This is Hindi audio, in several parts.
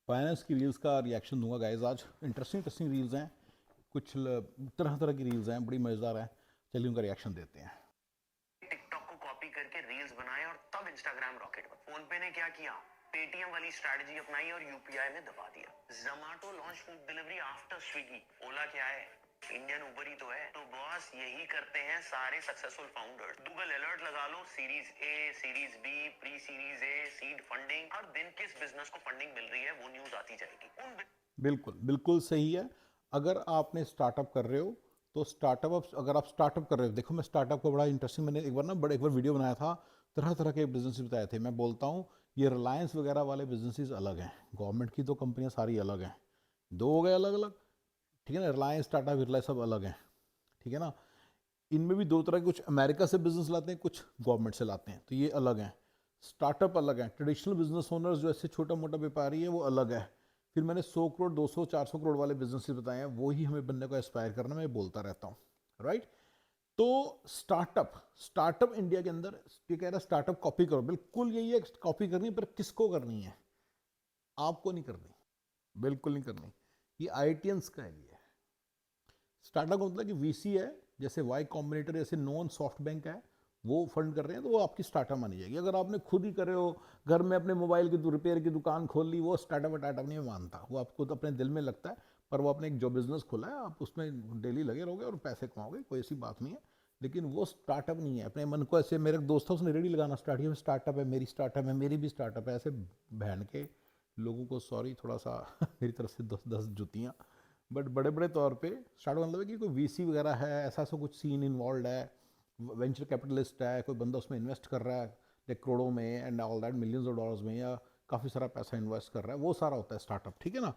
फाइनेंस की रील्स का रिएक्शन दूंगा गाइज आज। इंटरेस्टिंग इंटरेस्टिंग रील्स हैं, कुछ तरह तरह की रील्स हैं, बड़ी मज़ेदार हैं। चलिए उनका रिएक्शन देते हैं। टिकटॉक को कॉपी करके रील्स बनाए और तब इंस्टाग्राम रॉकेट बना। फोन पे ने क्या किया, पेटीएम वाली स्ट्रैटेजी अपनाई और यूपीआई में दबा दिया। Zomato launch food delivery after Swiggy. Ola क्या है, इंडियन उबर ही तो है। तो बॉस यही करते हैं सारे सक्सेसफुल फाउंडर्स। गूगल अलर्ट लगा लो, series A, series B, pre series A, seed funding. हर दिन किस बिजनेस को फंडिंग मिल रही है वो न्यूज आती जाएगी। बिल्कुल बिल्कुल सही है। अगर आपने स्टार्टअप कर रहे हो तो स्टार्टअप, अगर आप स्टार्टअप कर रहे हो, देखो मैं स्टार्टअप को बड़ा इंटरेस्टिंग, मैंने एक बार वीडियो बनाया था, तरह तरह के बिजनेस बताए थे। मैं बोलता हूँ ये रिलायंस वगैरह वाले बिजनेसेस अलग हैं, गवर्नमेंट की तो कंपनियां सारी अलग हैं, दो हो गए अलग अलग। ठीक है ना, रिलायंस टाटा बिरला सब अलग हैं। ठीक है ना, इनमें भी दो तरह के, कुछ अमेरिका से बिजनेस लाते हैं, कुछ गवर्नमेंट से लाते हैं, तो ये अलग हैं। स्टार्टअप अलग है, ट्रेडिशनल बिजनेस ओनर्स जो ऐसे छोटा मोटा व्यापारी है वो अलग है। फिर मैंने 100 करोड़ 200 400 करोड़ वाले बिजनेस बताए हैं, वो ही हमें बनने को एस्पायर करना, मैं बोलता रहता हूँ। राइट। तो स्टार्टअप स्टार्टअप इंडिया के अंदर ये कह रहा है स्टार्टअप कॉपी करो, बिल्कुल यही है, कॉपी करनी है, पर किसको करनी है? आपको नहीं करनी, बिल्कुल नहीं करनी। ये आईटीएंस का है। ये स्टार्टअप का मतलब कि वीसी है, जैसे वाई कॉम्बिनेटर, जैसे नॉन सॉफ्ट बैंक है, वो फंड कर रहे हैं, तो वो आपकी स्टार्टअप मानी जाएगी। अगर आपने खुद ही करे हो, घर में अपने मोबाइल की रिपेयर की दुकान खोल ली, वो स्टार्टअप नहीं मानता, वो आपको तो अपने दिल में लगता है, पर वो आपने एक जो बिजनेस खोला है आप उसमें डेली लगे रहोगे और पैसे कमाओगे, कोई ऐसी बात नहीं है। लेकिन वो स्टार्टअप नहीं है। अपने मन को ऐसे, मेरे दोस्त था उसने रेडी लगाना स्टार्ट किया, स्टार्टअप है, मेरी स्टार्टअप है, मेरी भी स्टार्टअप है, ऐसे बहन के लोगों को सॉरी थोड़ा सा मेरी तरफ से 10 जुतियाँ। बट बड़े बड़े तौर पे स्टार्टअप मतलब है कि कोई वीसी वगैरह है, ऐसा ऐसा कुछ सीन इन्वॉल्व है, वेंचर कैपिटलिस्ट है, कोई बंदा उसमें इन्वेस्ट कर रहा है लाइक करोड़ों में and all that, millions of dollars में, या काफ़ी सारा पैसा इन्वेस्ट कर रहा है, वो सारा होता है स्टार्टअप। ठीक है ना।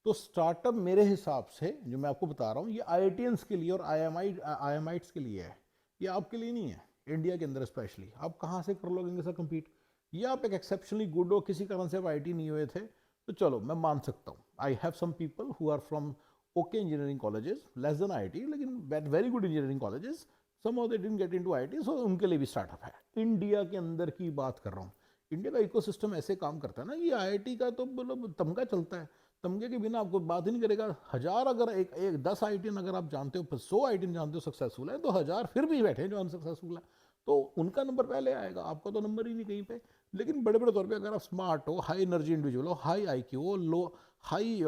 तो स्टार्टअप मेरे हिसाब से जो मैं आपको बता रहा हूँ, ये आईआईटियंस के लिए और आई एम आइट्स के लिए है, ये आपके लिए नहीं है। इंडिया के अंदर स्पेशली आप कहाँ से कर लोगे इनके साथ कम्पीट? ये आप एक एक्सेप्शनली गुड हो, किसी कारण से आप आईटी नहीं हुए थे, तो चलो मैं मान सकता हूँ। I have some people who are from okay engineering colleges, less than IIT, लेकिन very good engineering colleges, some of them didn't get into IIT, so उनके लिए भी स्टार्टअप है। इंडिया के अंदर की बात कर रहा हूँ। इंडिया का इकोसिस्टम ऐसे काम करता है ना, ये आईआईटी का तो मतलब तमगा चलता है, तमगे के बिना आपको बात ही नहीं करेगा। हजार अगर एक 10 आईटीएन अगर आप जानते हो, 100 आईटीएन जानते हो सक्सेसफुल है, तो हजार फिर भी बैठे हैं जो अनसक्सेसफुल है, तो उनका नंबर पहले आएगा, आपका तो नंबर ही नहीं कहीं पे। लेकिन बड़े बड़े तौर पे अगर आप स्मार्ट हो, हाई एनर्जी इंडिविजुअल हो, हाई आईक्यू हो, लो हाई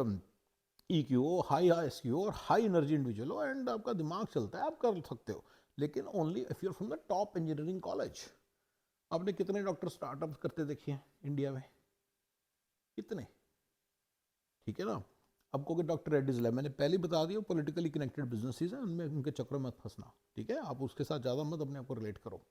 ईक्यू हो, हाई एसक्यू हो और हाई एनर्जी इंडिविजुअल हो, एंड आपका दिमाग चलता है, आप कर सकते हो। लेकिन only if you are from the top engineering college. आपने कितने डॉक्टर स्टार्टअप करते देखे हैं इंडिया में? कितने? ठीक है ना। अब को डॉक्टर रेड्डीज लैब, मैंने पहले ही बता दिया, पॉलिटिकली कनेक्टेड बिजनेसेस हैं, उनमें उनके चक्रों में मत फंसना। ठीक है, आप उसके साथ ज़्यादा मत अपने आप को रिलेट करो।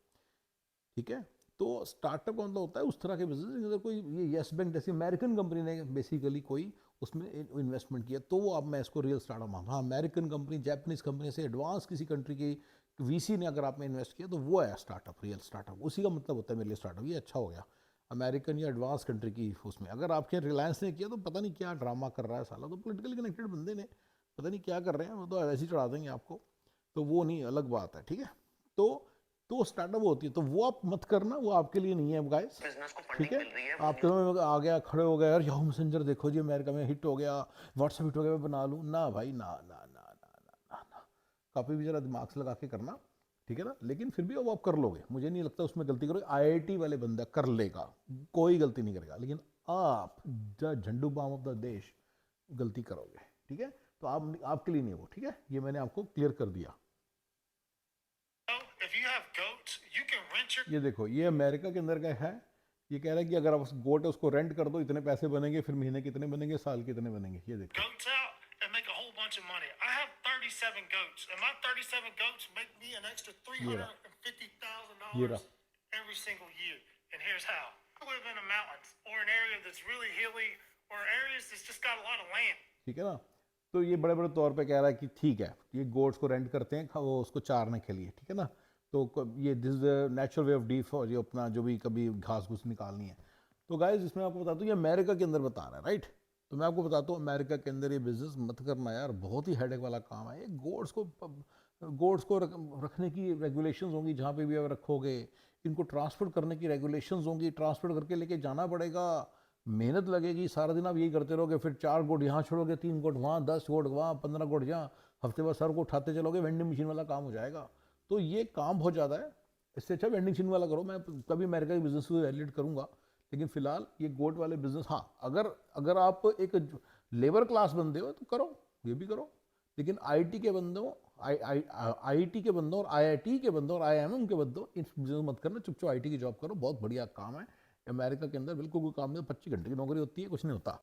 ठीक है। तो स्टार्टअप का मतलब होता है उस तरह के बिजनेस, अगर कोई ये येस बैंक जैसी अमेरिकन कंपनी ने बेसिकली कोई उसमें इन्वेस्टमेंट किया, तो वो अब मैं इसको रियल स्टार्टअप मानता हूँ। हाँ, अमेरिकन कंपनी, जापानीज कंपनी से एडवांस किसी कंट्री की वीसी ने अगर आप में इन्वेस्ट किया, तो वो है स्टार्टअप, रियल स्टार्टअप, उसी का मतलब होता है मेरे लिए स्टार्टअप। ये अच्छा हो गया, अमेरिकन या एडवांस कंट्री की उसमें। अगर आपके रिलायंस ने किया तो पता नहीं क्या ड्रामा कर रहा है साला, तो पोलिटिकली कनेक्टेड बंदे ने पता नहीं क्या कर रहे हैं, वो तो ऐसे ही चढ़ा देंगे आपको, तो वो नहीं, अलग बात है। ठीक है। तो स्टार्टअप होती है, तो वो आप मत करना, वो आपके लिए नहीं है गाइस। बिजनेस को ठीक फंडिंग है। मिल रही है आपके में आ गया, खड़े हो गए यार, याहू मैसेंजर देखो जी अमेरिका में हिट हो गया, व्हाट्सएप हिट हो गया, मैं बना लूँ ना भाई, ना ना ना ना ना ना ना। काफ़ी भी जरा दिमाग से लगा के करना। ठीक है ना। लेकिन फिर भी वो आप कर लोगे, मुझे नहीं लगता उसमें गलती करोगे। आईआईटी वाले बंदा कर लेगा, कोई गलती नहीं करेगा, लेकिन आप the Zandu balm of the देश गलती करोगे। ठीक है। तो आप, आपके लिए नहीं है वो। ठीक है, ये मैंने आपको क्लियर कर दिया। ये देखो, ये अमेरिका के अंदर का है। ये कह रहा है कि अगर आप उस गोट है उसको रेंट कर दो, इतने पैसे बनेंगे, फिर महीने कितने बनेंगे, साल कितने बनेंगे, ये देखो। goats out and make a whole bunch of money. I have 37 goats, and my 37 goats make me an extra ये रहा, ये रहा। $350,000 every single year. And here's how: I live in the mountains or an area that's really hilly or areas that's just got a lot of land. ठीक है ना। तो ये बड़े बड़े तौर पे कह रहा है कि ठीक है, ये गोट्स को रेंट करते हैं, वो उसको चारने के लिए। ठीक है ना। तो ये this natural way of deaf, और ये अपना जो भी कभी घास घूस निकालनी है। तो गाइस इसमें आपको बताता हूँ, ये अमेरिका के अंदर बता रहा है, राइट। तो मैं आपको बताता हूँ, अमेरिका के अंदर ये बिजनेस मत करना यार, बहुत ही हेडेक वाला काम है। ये गोट्स को रखने की रेगुलेशंस होंगी, जहाँ पे भी आप रखोगे, इनको ट्रांसपोर्ट करने की रेगुलेशंस होंगी, ट्रांसपोर्ट करके लेके जाना पड़ेगा, मेहनत लगेगी, सारा दिन आप यही करते रहोगे, फिर 4 गोट यहाँ छोड़ोगे, 3 गोट वहाँ, 10 गोट वहाँ, 15 गोट यहाँ, हफ्ते भर सर को उठाते चलोगे, वेंडिंग मशीन वाला काम हो जाएगा। तो ये काम बहुत ज़्यादा है, इससे अच्छा वेंडिंग मशीन वाला करो। मैं कभी अमेरिका के बिजनेस को वैलिडेट करूंगा, लेकिन फिलहाल ये गोट वाले बिजनेस, हाँ अगर अगर आप एक लेबर क्लास बंदे हो तो करो, ये भी करो। लेकिन आईटी के बंदों, आईटी के बंदों और आईआईटी के बंदों और आईएमएम के बंदों इस बिजनेस मत करना, चुपचाप आईटी की जॉब करो, बहुत बढ़िया काम है। अमेरिका के अंदर बिल्कुल कोई काम नहीं, 25 घंटे की नौकरी होती है, कुछ नहीं होता।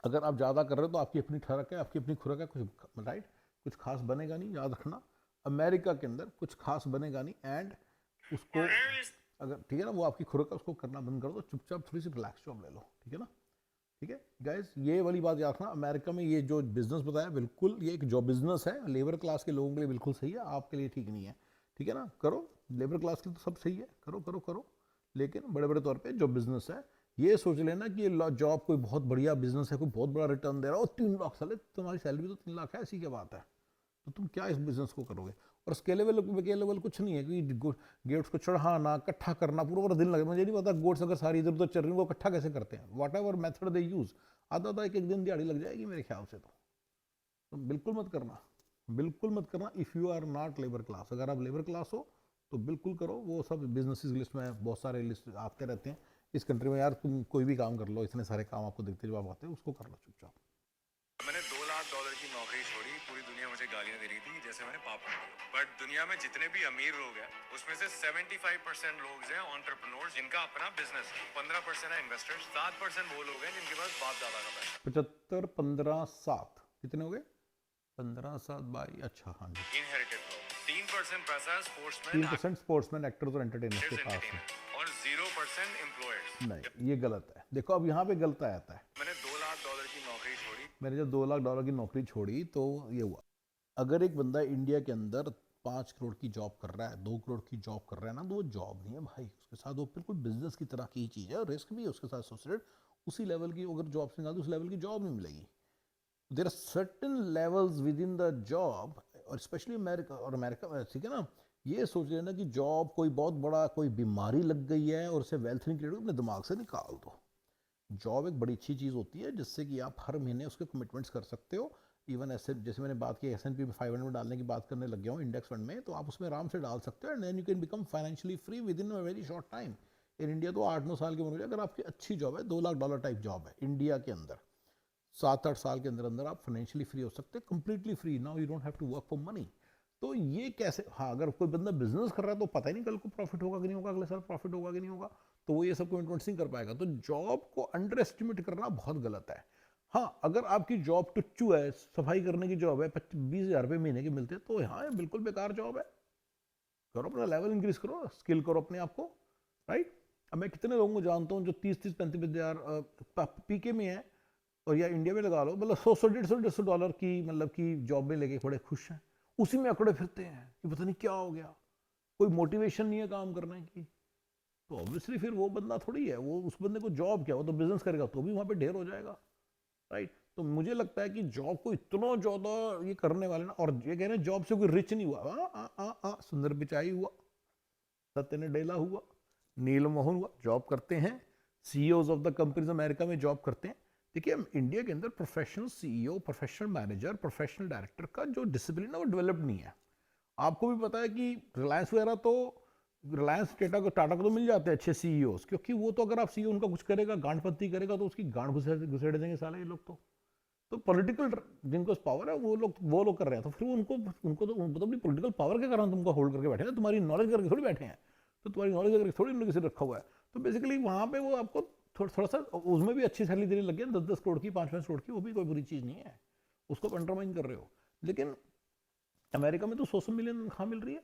अगर आप ज़्यादा कर रहे हो तो आपकी अपनी ठरक है, आपकी अपनी खुराक है, कुछ राइट, कुछ खास बनेगा नहीं, याद रखना। अमेरिका के अंदर कुछ खास बनेगा नहीं, एंड उसको अगर ठीक है ना, वो आपकी खुराक है, उसको करना बंद कर दो, चुपचाप थोड़ी सी रिलैक्स जॉब ले लो, ठीक है ना। ठीक है गाइस, ये वाली बात याद रखना, अमेरिका में ये जो बिजनेस बताया बिल्कुल ये एक जॉब बिजनेस है, लेबर क्लास के लोगों के लिए बिल्कुल सही है, आपके लिए ठीक नहीं है, ठीक है ना। करो, लेबर क्लास के लिए तो सब सही है, करो करो करो, लेकिन बड़े बड़े तौर पे जो बिजनेस है, ये सोच लेना कि ये जॉब कोई बहुत बढ़िया बिजनेस है, कोई बहुत बड़ा रिटर्न दे रहा हो, 3 लाख, साले तुम्हारी सैलरी तो 3 लाख है, ऐसी क्या बात है, तो तुम क्या इस बिजनेस को करोगे। और स्केलेबल वेकेलेबल कुछ नहीं है कि गेट्स को चढ़ाना, इकट्ठा करना, पूरा पूरा दिन लगे। मुझे नहीं पता गोट्स अगर सारी इधर उधर चल रही है वो इकट्ठा कैसे करते हैं, वाट एवर मेथड दे यूज, आधा एक एक दिन दिहाड़ी लग जाएगी मेरे ख्याल से। तो बिल्कुल मत करना, बिल्कुल मत करना, if you are not labour class. अगर आप लेबर क्लास हो तो बिल्कुल करो, वो सब बिजनेस लिस्ट में बहुत सारे लिस्ट आते रहते हैं इस कंट्री में। यार तुम कोई भी काम कर लो, इतने सारे काम आपको दिखते जवाब आते हैं, उसको कर लो चुपचाप। मैंने $2 लाख की नौकरी छोड़ी, पूरी दुनिया मुझे गालियां दे रही थी जैसे मैंने पाप कर दिया। बट दुनिया में जितने भी अमीर लोग हैं उसमें से 75% लोग हैं एंटरप्रेन्योर्स जिनका अपना बिजनेस है, 15% है इन्वेस्टर्स, 7% वो लोग हैं जिनके पास बाप दादा का पैसा। 75, 15, 7 कितने हो गए, 15, 7 बाई, अच्छा हाँ जी, इनहेरिटेड लोग, 3% पैसा है स्पोर्ट्समैन 3% स्पोर्ट्समैन, एक्टर्स और एंटरटेनर्स के पास है। और 0% एम्प्लॉयर्स। नहीं, ये गलत है, देखो अब यहाँ पे गलत आ जाता है। मैंने $2 लाख की नौकरी छोड़ी। मैंने जब $2 लाख की नौकरी छोड़ी तो ये हुआ, अगर एक बंदा इंडिया के अंदर 5 करोड़ की जॉब कर रहा है, 2 करोड़ की जॉब कर रहा है ना, तो वो जॉब नहीं है भाई, उसके साथ वो बिल्कुल बिजनेस की तरह की ही चीज़ है, और रिस्क भी है उसके साथ एसोसिएटेड। उसी लेवल की अगर जॉब से निकाल, उस लेवल की जॉब नहीं मिलेगी। There are certain levels within the job, और स्पेशली अमेरिका, और अमेरिका में ठीक है ना, ये सोच लेना कि जॉब कोई बहुत बड़ा, कोई बीमारी लग गई है और उसे वेल्थ नहीं क्रिएट, अपने दिमाग से निकाल दो। जॉब एक बड़ी अच्छी चीज़ होती है जिससे कि आप हर महीने उसके कमिटमेंट्स कर सकते हो। इवन ऐसे जैसे मैंने बात की S&P 500 में डालने की बात करने लग गया हूँ इंडेक्स फंड में, तो आप उसमें आराम से डाल सकते हो, and then you can become financially free within a very short time. In India तो 8-9 साल की उम्र में, अगर आपकी अच्छी जॉब है, $2 लाख टाइप जॉब है इंडिया के अंदर, 7-8 साल के अंदर अंदर आप फाइनेंशियली फ्री हो सकते हैं, completely free, now you don't have to work for money. तो ये कैसे, हाँ अगर कोई बंदा बिजनेस कर रहा है तो पता ही नहीं कल को प्रॉफिट होगा कि नहीं होगा, अगले साल प्रॉफिट होगा कि नहीं होगा, तो वो ये सब कमिटमेंट्स नहीं कर पाएगा। तो जॉब को अंडर एस्टिमेट करना बहुत गलत है। हाँ अगर आपकी जॉब टुच्चू है, सफाई करने की जॉब है, 20,000 रुपये महीने के मिलते हैं, तो हाँ ये बिल्कुल बेकार जॉब है। करो, अपना लेवल इंक्रीज करो, स्किल करो अपने आप को, राइट। अब मैं कितने लोगों को जानता हूँ जो 30-30, 35 हज़ार पीके में है, और या इंडिया में लगा लो, मतलब 100, 150, $150 की मतलब की जॉब में लेके बड़े खुश हैं, उसी में अकड़े फिरते हैं कि पता नहीं क्या हो गया, कोई मोटिवेशन नहीं है काम करने की। तो ऑब्वियसली फिर वो बंदा थोड़ी है, वो उस बंदे को जॉब क्या, वो तो बिजनेस करेगा तो भी वहाँ पे ढेर हो जाएगा, राइट। तो मुझे लगता है कि जॉब को इतना ज़्यादा ये करने वाले ना, और ये कह रहे हैं जॉब से कोई रिच नहीं हुआ, सुंदर पिचाई हुआ, सत्य नडेला हुआ, नील मोहन हुआ, जॉब करते हैं, CEOs of the companies America में जॉब करते हैं। देखिए इंडिया के अंदर professional CEO, professional manager, professional director का जो डिसिप्लिन है वो डेवलप्ड नहीं है। आपको भी पता है कि रिलायंस वगैरह तो, रिलायंस टाटा को तो मिल जाते हैं अच्छे सीईओ, क्योंकि वो तो अगर आप सीईओ उनका कुछ करेगा, गांडपत्ती करेगा, तो उसकी गांड घुसेड़ देंगे साले ये लोग। तो पॉलिटिकल जिनको पावर है वो लोग कर रहे हैं, तो फिर उनको तो अपनी पॉलिटिकल पावर के कारण तुमको होल्ड करके बैठे हैं, तुम्हारी नॉलेज करके थोड़ी बैठे हैं, तो तुम्हारी नॉलेज करके थोड़ी उन्होंने किसी रखा हुआ है। तो बेसिकली वहाँ पे वो आपको थोड़ा सा उसमें भी अच्छी सैलरी देने लग गया, 10-10 करोड़ की, 5-5 करोड़ की, वो भी कोई बुरी चीज़ नहीं है, उसको अंडरमाइन कर रहे हो। लेकिन अमेरिका में तो 100 मिलियन तनख्वाह मिल रही है,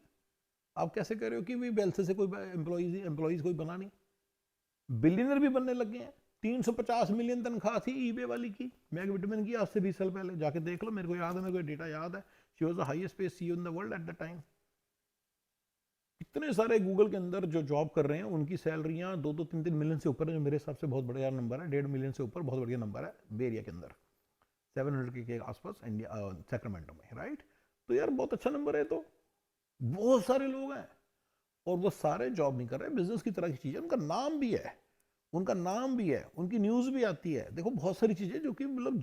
आप कैसे कह रहे हो कि भाई वेल्थ से कोई एम्प्लॉयज कोई बना नहीं, बिलियनर भी बनने लग गए हैं। 350 मिलियन तनख्वाह थी ईबे वाली की, मैग विटमिन की, आज से 20 साल पहले, जाके देख लो, मेरे को याद है, मेरे को डेटा याद है, she was the highest paid CEO in the world at the time. इतने सारे गूगल के अंदर जो जॉब कर रहे हैं उनकी सैलरियां 2-3 मिलियन से ऊपर है, जो मेरे हिसाब से बहुत बढ़िया नंबर है, 1.5 मिलियन से ऊपर बहुत बढ़िया नंबर है बे एरिया के अंदर, 700 के आसपास इंडिया सैक्रामेंटो में, राइट। तो यार बहुत अच्छा नंबर है, तो बहुत सारे लोग हैं, और वो सारे जॉब नहीं कर रहे, बिजनेस की तरह की चीज़ है, उनका नाम भी है, उनका नाम भी है, उनकी न्यूज़ भी आती है। देखो बहुत सारी चीज़ें जो कि मतलब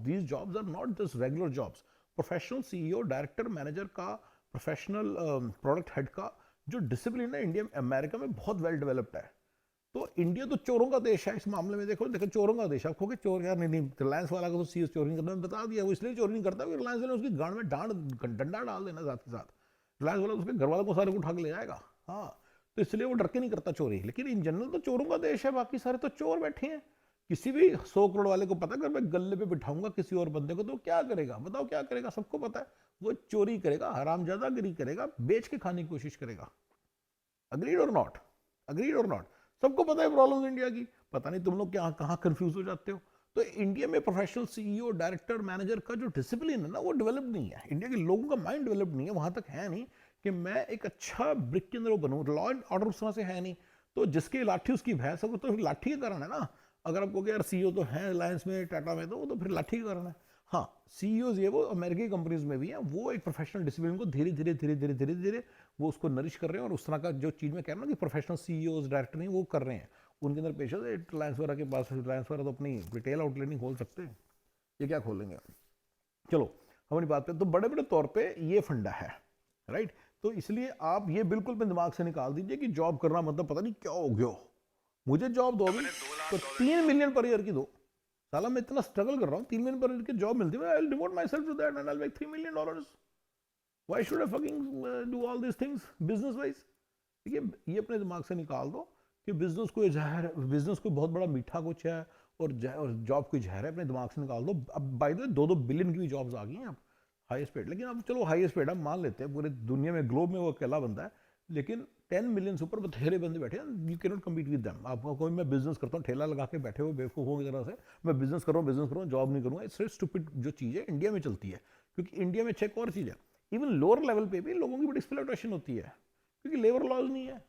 these jobs are not just regular jobs. Professional CEO, director, manager का, प्रोफेशनल प्रोडक्ट हेड का जो डिसिप्लिन है इंडिया अमेरिका में बहुत वेल डेवलप्ड है। तो इंडिया तो चोरों का देश है इस मामले में। देखो देखो चोरों का देश है। आपको कि चोर यार नहीं नहीं, रिलायंस वाला को तो सीईओ चोरी नहीं करता, मैंने बता दिया। वो इसलिए चोरी नहीं करता कि रिलायंस वाले उसकी गांड में डंडा डाल देना साथ के साथ। रिलायंस वाला उसके घर वालों को सारे को उठा के ले जाएगा। हाँ, तो इसलिए वो डर के नहीं करता चोरी। लेकिन इन जनरल तो चोरों का देश है, बाकी सारे तो चोर बैठे हैं। किसी भी 100 करोड़ वाले को पता है, अगर मैं गले पे बिठाऊंगा किसी और बंदे को तो क्या करेगा, बताओ क्या करेगा? सबको पता है वो चोरी करेगा, हरामजादागिरी करेगा, बेच के खाने की कोशिश करेगा। अग्रीड और नॉट? अग्रीड और नॉट? सबको पता है प्रॉब्लम इंडिया की। पता नहीं तुम लोग क्या कहाँ कंफ्यूज हो जाते हो। तो इंडिया में प्रोफेशनल सीईओ, डायरेक्टर, मैनेजर का जो डिसिप्लिन है ना, वो डेवलप नहीं है। इंडिया के लोगों का माइंड डेवलप नहीं है, वहां तक है नहीं कि मैं एक अच्छा ब्रिक के अंदर वो बनूं। लॉ एंड ऑर्डर उस तरह से है नहीं। तो जिसकी लाठी उसकी भैंस है, वो तो लाठी के कारण है ना। अगर आपको कि यार सीईओ तो है रिलायंस में, टाटा में, तो वो तो फिर लाठी के कारण है। हाँ, सीईओज ये वो अमेरिकी कंपनीज में भी हैं, वो एक प्रोफेशनल डिसिप्लिन को धीरे धीरे धीरे धीरे धीरे धीरे वो उसको नरिश कर रहे हैं। और उस तरह का जो चीज़ में कह रहा हूँ ना कि प्रोफेशनल सीईओज, डायरेक्टर नहीं, वो कर रहे हैं। उनके अंदर पेशा है। रिलायंस वाला के पास, रिलायंस वाला तो अपनी रिटेल आउटलेट नहीं खोल सकते, ये क्या खोलेंगे? चलो हमारी बात पे तो बड़े बड़े तौर पे ये फंडा है, राइट? तो इसलिए आप ये बिल्कुल अपने दिमाग से निकाल दीजिए कि जॉब करना मतलब पता नहीं क्या हो गया। मुझे जॉब दो अभी तो 3 मिलियन पर ईयर की दो। साला मैं इतना स्ट्रगल कर रहा हूँ, 3 मिलियन पर ईयर की जॉब मिलती है, I will devote myself to that and I will make $3 million। Why should I fucking do all this things business wise? ठीक है, ये अपने दिमाग से निकाल दो कि बिजनेस कोई जहर, बिजनेस कोई बहुत बड़ा मीठा कुछ है और जॉब कोई जहर है। अपने दिमाग से निकाल दो। अब बाय द वे 2-2 बिलियन की भी जॉब्स आ गई हैं अब, हाईएस्ट पेड। लेकिन अब चलो हाईएस्ट पेड हम मान लेते हैं, पूरे दुनिया में ग्लोब में वो अकेला बंदा है। लेकिन 10 मिलियन से ऊपर बथेरे बंदे बैठे हैं, you can not compete with them. आपको कोई मैं बिजनेस करता हूँ, ठेला लगा के बैठे हुए बेवकूफ़ों की तरह से, मैं बिजनेस कर रहा हूँ, जॉब नहीं करूँगा। इट्स स्टूपिड जो चीज़ है इंडिया में चलती है। क्योंकि इंडिया में चेक और चीज़ है, इवन लोअर लेवल पे भी लोगों की बड़ी एक्सप्लॉयटेशन होती है, क्योंकि लेबर लॉज नहीं है।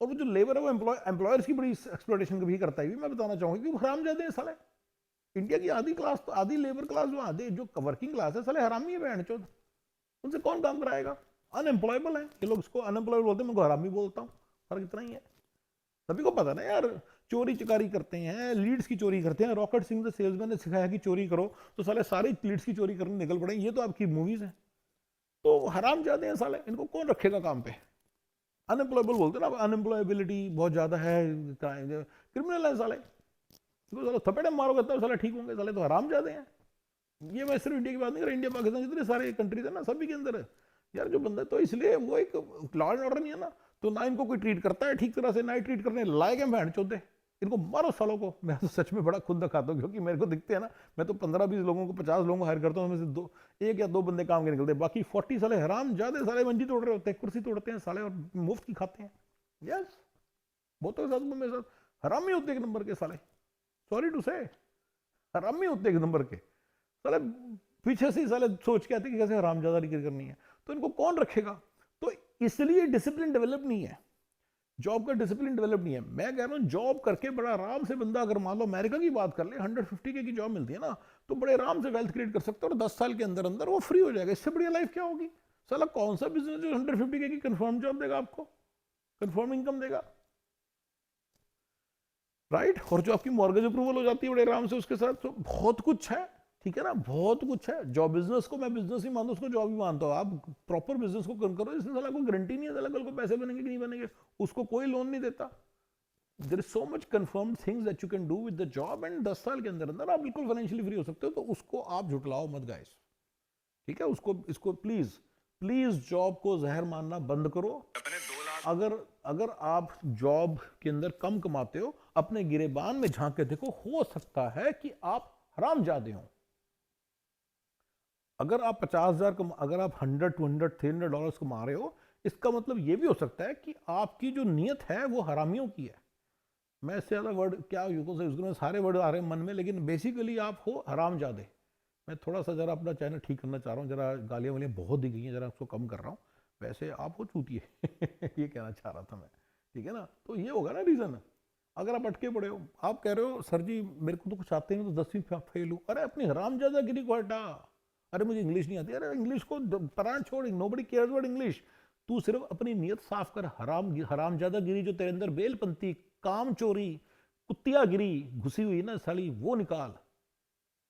और वो जो लेबर है वो एम्प्लॉयर्स की बड़ी एक्सप्लॉयटेशन भी करता है। भी मैं बताना चाहूँगा कि हरामजादे हैं साले। इंडिया की आधी क्लास, तो आधी लेबर क्लास, जो आधी जो वर्किंग क्लास है, साले हरामी है बहनचोद। उनसे कौन काम कराएगा? अनएम्प्लॉयबल है ये लोग। इसको अनएम्प्लॉयबल बोलते हैं, मैं हरामी बोलता हूँ, फर्क इतना ही है। सभी को पता ना यार, चोरी चकारी करते हैं, लीड्स की चोरी करते हैं। रॉकेट सिंह द सेल्समैन ने सिखाया कि चोरी करो, तो साले सारे लीड्स की चोरी करने निकल पड़े। ये तो आपकी मूवीज हैं। तो हराम जाते हैं साले, इनको कौन रखेगा काम पे? अनएम्प्लॉयबल बोलते हैं ना, अनएम्प्लॉयबिलिटी बहुत ज्यादा है, क्रिमिनल है साले। इनको साले थपेड़े मारोगे तब साले ठीक होंगे। साले तो हराम जाते हैं। ये मैं सिर्फ इंडिया की बात नहीं कर रहा, इंडिया पाकिस्तान जितने सारे कंट्रीज है ना, सभी के अंदर है यार जो बंदा। तो इसलिए वो एक लॉ एंड ऑर्डर नहीं है ना, तो ना इनको कोई ट्रीट करता है ठीक तरह से, ना ही ट्रीट करने लायक है बहन चौथे। इनको मारो सालों को। मैं तो सच में बड़ा खुद दिखाता हूँ, क्योंकि मेरे को दिखते हैं ना, मैं तो 15-20 लोगों को, 50 लोगों को हायर करता हूँ, उनमें से 1 या 2 बंदे काम के निकलते हैं। बाकी 40 साले हराम ज्यादा साले मंजी तोड़ रहे होते हैं, कुर्सी तोड़ते हैं साले, और मुफ्त की खाते हैं। यस, बहुतों के साथ, मेरे साथ हरामी होते एक नंबर के साले। सॉरी टू से, हरामी होते एक नंबर के साले। पीछे से ही साले सोच के आते कि कैसे हरामजादारी करनी है। तो इनको कौन रखेगा? तो इसलिए डिसिप्लिन डेवलप नहीं है, जॉब का डिसिप्लिन डेवलप नहीं है। मैं कह रहा हूँ जॉब करके बड़ा आराम से बंदा, अगर मान लो अमेरिका की बात कर ले, 150K की जॉब मिलती है ना, तो बड़े आराम से वेल्थ क्रिएट कर सकता है, और 10 साल के अंदर अंदर वो फ्री हो जाएगा। इससे बढ़िया लाइफ क्या होगी? साला कौन सा बिजनेस जो 150K की कंफर्म जॉब देगा आपको, कंफर्म इनकम देगा, राइट? और जो आपकी मॉर्गेज अप्रूवल हो जाती है बड़े आराम से उसके साथ। तो बहुत कुछ है, ठीक है ना, बहुत कुछ है। जॉब, बिजनेस को मैं बिजनेस ही मानता हूँ, उसको जॉब ही मानता हूँ। आप प्रॉपर बिजनेस को करो, इसमें साला कोई गारंटी नहीं है साला कल को पैसे बनेंगे कि नहीं बनेंगे, उसको कोई लोन नहीं देता। There is so much confirmed things that you can do with the job, and 10 साल के अंदर अंदर आप बिल्कुल फाइनेंशियली फ्री हो सकते हो। तो उसको आप झुटलाओ मत गाइस, ठीक है? उसको, इसको प्लीज प्लीज जॉब को जहर मानना बंद करो। अगर आप जॉब के अंदर कम कमाते हो, अपने गिरेबान में झांक के देखो, हो सकता है कि आप हरामजादे हो। अगर आप 50,000 अगर आप $100, $200, $300 कमा रहे हो, इसका मतलब यह भी हो सकता है कि आपकी जो नीयत है वो हरामियों की है। मैं इससे ज्यादा वर्ड क्या यूज, सारे वर्ड आ रहे हैं मन में, लेकिन बेसिकली आप हो हरामजादे। मैं थोड़ा सा जरा अपना चैनल ठीक करना चाह रहा हूँ, जरा गालियां वालियां बहुत दी गई हैं, जरा उसको कम कर रहा हूँ। वैसे आप हो चूतिए ये कहना चाह रहा था मैं, ठीक है ना? तो ये होगा ना रीजन। अगर आप अटके पड़े हो, आप कह रहे हो सर जी मेरे को तो कुछ आते नहीं, तो 10वीं फेल हूँ। अरे अपनी हरामजादागिरी को हटा। अरे मुझे इंग्लिश नहीं आती, अरे इंग्लिश को प्राण छोड़, नोबडी केयर्स अबाउट इंग्लिश। तू सिर्फ अपनी नीयत साफ कर। हरामजादागिरी जो तेरे अंदर बेलपंती काम चोरी, कुत्तियागिरी घुसी हुई ना साली, वो निकाल,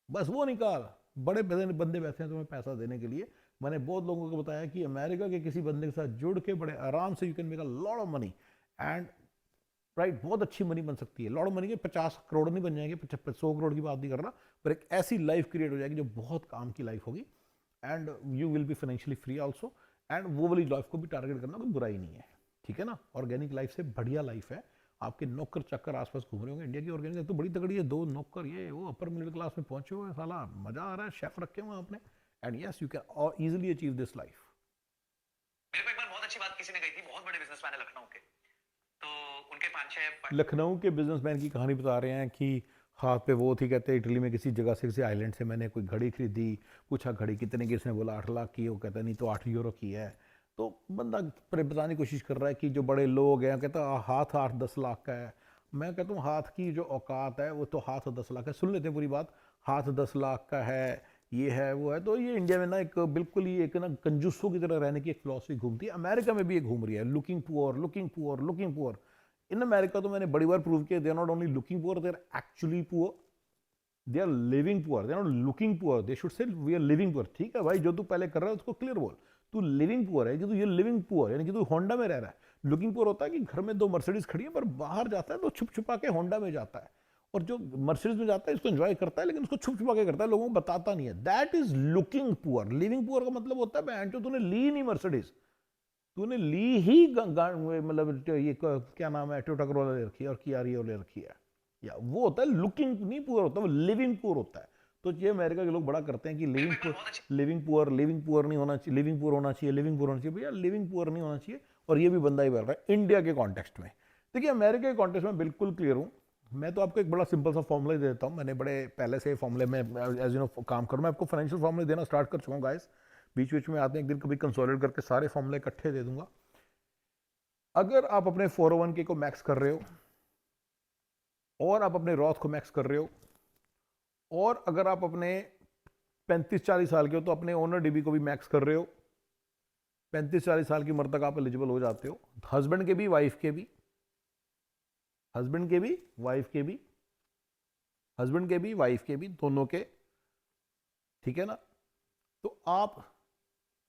बस वो निकाल। बड़े बंदे बंदे बैठे हैं तुम्हें पैसा देने के लिए। मैंने बहुत लोगों को बताया कि अमेरिका के किसी बंदे के साथ जुड़ के बड़े आराम से you can make a lot of money and right, बहुत अच्छी मनी बन सकती है। लॉट ऑफ मनी के 50 करोड़ नहीं बन जाएंगे, 100 करोड़ की बात नहीं कर रहा, पर एक ऐसी लाइफ क्रिएट हो जाएगी जो बहुत काम की लाइफ होगी and you will be financially free also. And वो वाली लाइफ को भी टारगेट करना कोई बुराई नहीं है, ठीक है ना। ऑर्गेनिक लाइफ से बढ़िया लाइफ है। आपके नौकर चक्कर आसपास घूम रहे होंगे। इंडिया की ऑर्गेनिक तो बड़ी तगड़ी है, 2 नौकर, ये वो अपर मिडिल क्लास में पहुंचे हुए हैं, साला मजा आ रहा है, शेफ रखे हुए हैं आपने। And yes, you can easily achieve this life. मेरे को एक बार बहुत अच्छी बात किसी ने कही थी, बहुत बड़े बिजनेसमैन है लखनऊ के, तो उनके 5-6 लखनऊ के बिजनेसमैन की कहानी बता रहे हैं कि हाथ पे वो थी, कहते हैं इटली में किसी जगह से, किसी आइलैंड से मैंने कोई घड़ी खरीदी, पूछा घड़ी कितने की, इसने बोला 8 लाख की, वो कहता नहीं तो 8 यूरो की है। तो बंदा बताने की कोशिश कर रहा है कि जो बड़े लोग हैं, कहता हाथ 8-10 लाख का है। मैं कहता हूँ हाथ की जो औकात है वो तो हाथ 10 लाख है। सुन लेते हैं पूरी बात। हाथ 10 लाख का है, ये है वो है। तो ये इंडिया में ना एक बिल्कुल ही एक ना कंजूसों की तरह रहने की एक फिलॉसफी घूमती है। अमेरिका में भी ये घूम रही है, looking poor, looking poor, looking poor. In America तो मैंने बड़ी बार प्रूव किया, they are not only looking poor, they are actually poor, they are living poor, they are not looking poor, they should say we are living poor. ठीक है भाई, जो तू पहले कर रहा है उसको क्लियर बोल, तू लिविंग पुअर है कि तू ये लिविंग पुअर, यानी कि तू होंडा में रह रहा है। लुकिंग पुअर होता है कि घर में 2 मर्सिडीज खड़ी है, पर बाहर जाता है तो छुप छुपा के होंडा में जाता है, और जो मर्सिडीज में जाता है इसको एंजॉय करता है लेकिन उसको छुप छुपा के करता है, लोगों को बताता नहीं है। That is looking poor. Living poor का मतलब होता है बहन, जो तूने ली नहीं मर्सिडीज, तूने ली ही मतलब ये क्या नाम है, टोयोटा करोला ले रखी है और किया रियो ले रखी है, या वो होता है लुकिंग नहीं पुअर होता, वो लिविंग पुअर होता है। तो ये अमेरिका के लोग बड़ा करते हैं कि living poor, living poor, living poor नहीं होना चाहिए, लिविंग पुअर होना चाहिए, लिविंग पुअर होना चाहिए। भैया लिविंग पुअर नहीं होना चाहिए, और ये भी बंदा ही बोल रहा है इंडिया के कॉन्टेक्स्ट में। देखिए अमेरिका के कॉन्टेक्स्ट में बिल्कुल क्लियर हूँ मैं। तो आपको एक बड़ा सिंपल सा फॉर्मूला दे देता हूँ। मैंने बड़े पहले से फॉर्मूले में एज यू नो काम करूँ। मैं आपको फाइनेंशियल फॉर्मूले देना स्टार्ट कर चुका हूँ गाइस, बीच बीच में आते हैं, एक दिन कभी कंसोलिडेट करके सारे फॉर्मूले इकट्ठे दे दूंगा। अगर आप अपने 401k को मैक्स कर रहे हो, और आप अपने रॉथ को मैक्स कर रहे हो, और अगर आप अपने 35-40 साल के हो तो अपने ओनर डीबी को भी मैक्स कर रहे हो, 35-40 साल की उम्र तक आप एलिजिबल हो जाते हो। हस्बैंड के भी, वाइफ के भी, हस्बैंड के भी, वाइफ के भी, हस्बैंड के भी, वाइफ के भी, दोनों के, ठीक है ना। तो आप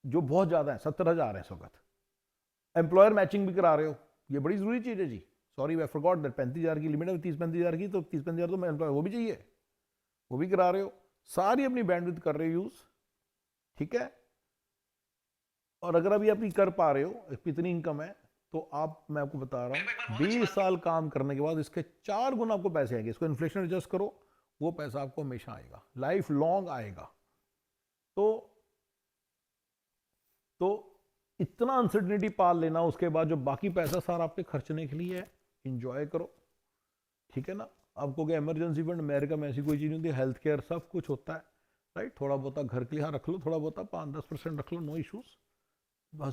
जो बहुत ज्यादा है 70,000 है इस वक्त, एम्प्लॉयर मैचिंग भी करा रहे हो, ये बड़ी जरूरी चीज है जी। सॉरी आई फॉरगॉट दैट 35,000 की लिमिट है, 30-35,000 की, तो 30-35,000 तो मैं एम्प्लॉयर वो भी चाहिए, वो भी करा रहे हो, सारी अपनी बैंडविड्थ कर रहे हो यूज, ठीक है। और अगर अभी आप कर पा रहे हो, इतनी इनकम है, तो आप, मैं आपको बता रहा हूँ 20 साल काम करने के बाद इसके 4 गुना आपको पैसे आएंगे। इसको इन्फ्लेशन एडजस्ट करो, वो पैसा आपको हमेशा आएगा, लाइफ लॉन्ग आएगा। तो इतना अनसर्टिनिटी पाल लेना, उसके बाद जो बाकी पैसा सारा आपके खर्चने के लिए है, इंजॉय करो, ठीक है ना। आपको क्या इमरजेंसी फंड, अमेरिका में ऐसी कोई चीज नहीं होती, हेल्थ केयर सब कुछ होता है, राइट। थोड़ा बहुत घर के लिए रख लो, थोड़ा बहुत 5-10% रख लो, नो इशूज।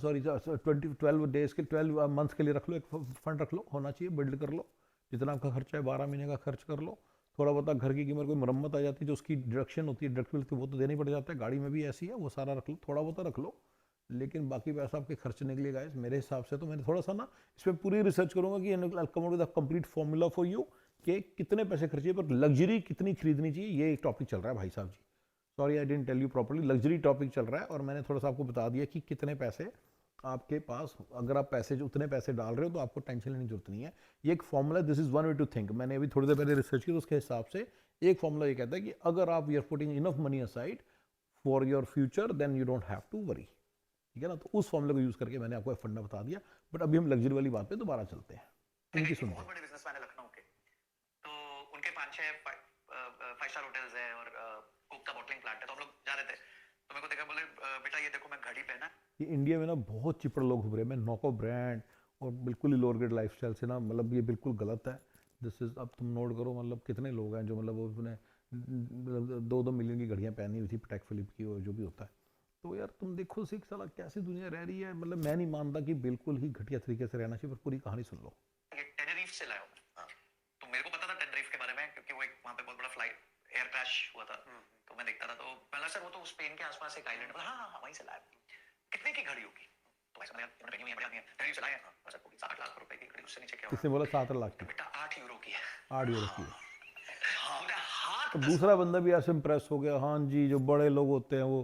सॉरी 12 डेज के, 12 मंथ्स के लिए रख लो, एक फंड रख लो, होना चाहिए, बिल्ड कर लो। जितना आपका खर्चा है 12 महीने का खर्च कर लो। थोड़ा बहुत घर की कीमत, कोई मरम्मत आ जाती है जो उसकी डिडक्शन होती है, डिडक्ट वो तो देना ही पड़ जाता है, गाड़ी में भी ऐसी है, वो सारा रख लो, थोड़ा बहुत रख लो। लेकिन बाकी पैसा आपके खर्चने के लिए गाइस, मेरे हिसाब से तो मैंने थोड़ा सा ना इस पर पूरी रिसर्च करूंगा कि I come out with a complete formula for you, कि कितने पैसे खर्चिए पर लग्जरी कितनी खरीदनी चाहिए। ये एक टॉपिक चल रहा है भाई साहब जी, sorry I didn't tell you properly, luxury topic चल रहा है। और मैंने थोड़ा सा आपको बता दिया कि कितने पैसे आपके पास, अगर आप पैसे जो उतने पैसे डाल रहे हो तो आपको टेंशन लेने की जरूरत नहीं है। ये एक formula, this is one way to think. मैंने अभी थोड़ी देर पहले रिसर्च की तो उसके हिसाब से एक फॉर्मूला ये कहता है कि अगर आप you are putting enough money aside for your future, then you don't have to worry, ठीक है ना। तो उस फॉर्मूले को यूज करके मैंने आपको फंडा बता दिया। बट अभी हम लग्जरी वाली बात पे दोबारा चलते हैं, उनकी सुनते बहुत हैं। बड़े बिजनेसमैन है लखनऊ के, तो उनके 5-6 फाइव स्टार होटल्स है और कोक का बॉटलिंग प्लांट है। तो हम लोग जा रहे थे, तो मेरे को देखा, बोले बेटा ये देखो मैं घड़ी पहना। ये इंडिया में ना बहुत चिपड़ लोग घूम रहे हैं। मैं नॉको ब्रांड और बिल्कुल ही लोअर ग्रेड लाइफस्टाइल से ना, मतलब ये बिल्कुल गलत है। दिस इज, अब तुम नोट करो, मतलब कितने लोग हैं जो मतलब वो अपने 2-2 मिलियन की घड़ियां पहनी हुई थी, पैटेक फिलिप की, और जो भी होता है। तो यार तुम देखो सिख साला कैसी दुनिया रह रही है। मतलब मैं नहीं मानता कि बिल्कुल ही घटिया तरीके से रहना चाहिए, पर पूरी कहानी सुन लो। ये टेनरिफ से लाया हूं मैं। तो मेरे को पता था टेनरिफ के बारे में, क्योंकि वो एक वहां पे बहुत बड़ा फ्लाइट एयर क्रैश हुआ था, तो मैं देखता था। तो पहला सर वो तो स्पेन के आसपास एक आइलैंड, हाँ हाँ हाँ वहीं से लाया। कितने की घड़ी होगी? तो भाई साहब मैंने पहनी हुई है, बड़े आदमी है, मैंने चलाया है, बस आपको 7-8 लाख रुपए की घड़ी, उससे नीचे क्या किसने होगा? बोला 7 लाख की? बेटा 8 यूरो की है। 8 यूरो की है। हाँ बेटा, हाथ तो 10 दूसरा बंदा भी ऐसे इम्प्रेस हो गया, हाँ जी जो बड़े लोग होते हैं वो।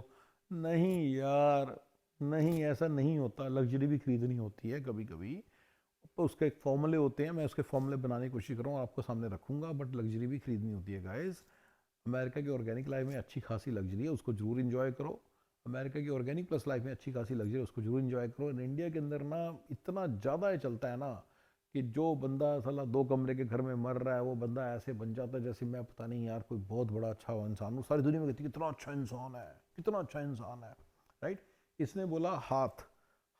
नहीं यार, नहीं, ऐसा नहीं होता। लग्जरी भी खरीदनी होती है कभी कभी, तो उसके एक फॉर्मूले होते हैं, मैं उसके फॉर्मूले बनाने की कोशिश करूँगा, आपको सामने रखूंगा। बट लग्जरी भी खरीदनी होती है गाइस। अमेरिका की ऑर्गेनिक लाइफ में अच्छी खासी लग्जरी है, उसको जरूर इंजॉय करो। अमेरिका की ऑर्गेनिक प्लस लाइफ में अच्छी खासी लग्जरी है, उसको जरूर इंजॉय करो। और इंडिया के अंदर ना इतना ज़्यादा ये चलता है ना कि जो बंदा साला 2 कमरे के घर में मर रहा है, वो बंदा ऐसे बन जाता है जैसे मैं पता नहीं यार कोई बहुत बड़ा अच्छा इंसान हूँ। सारी दुनिया में कहती है कितना अच्छा इंसान है, कितना अच्छा इंसान है, राइट। इसने बोला हाथ,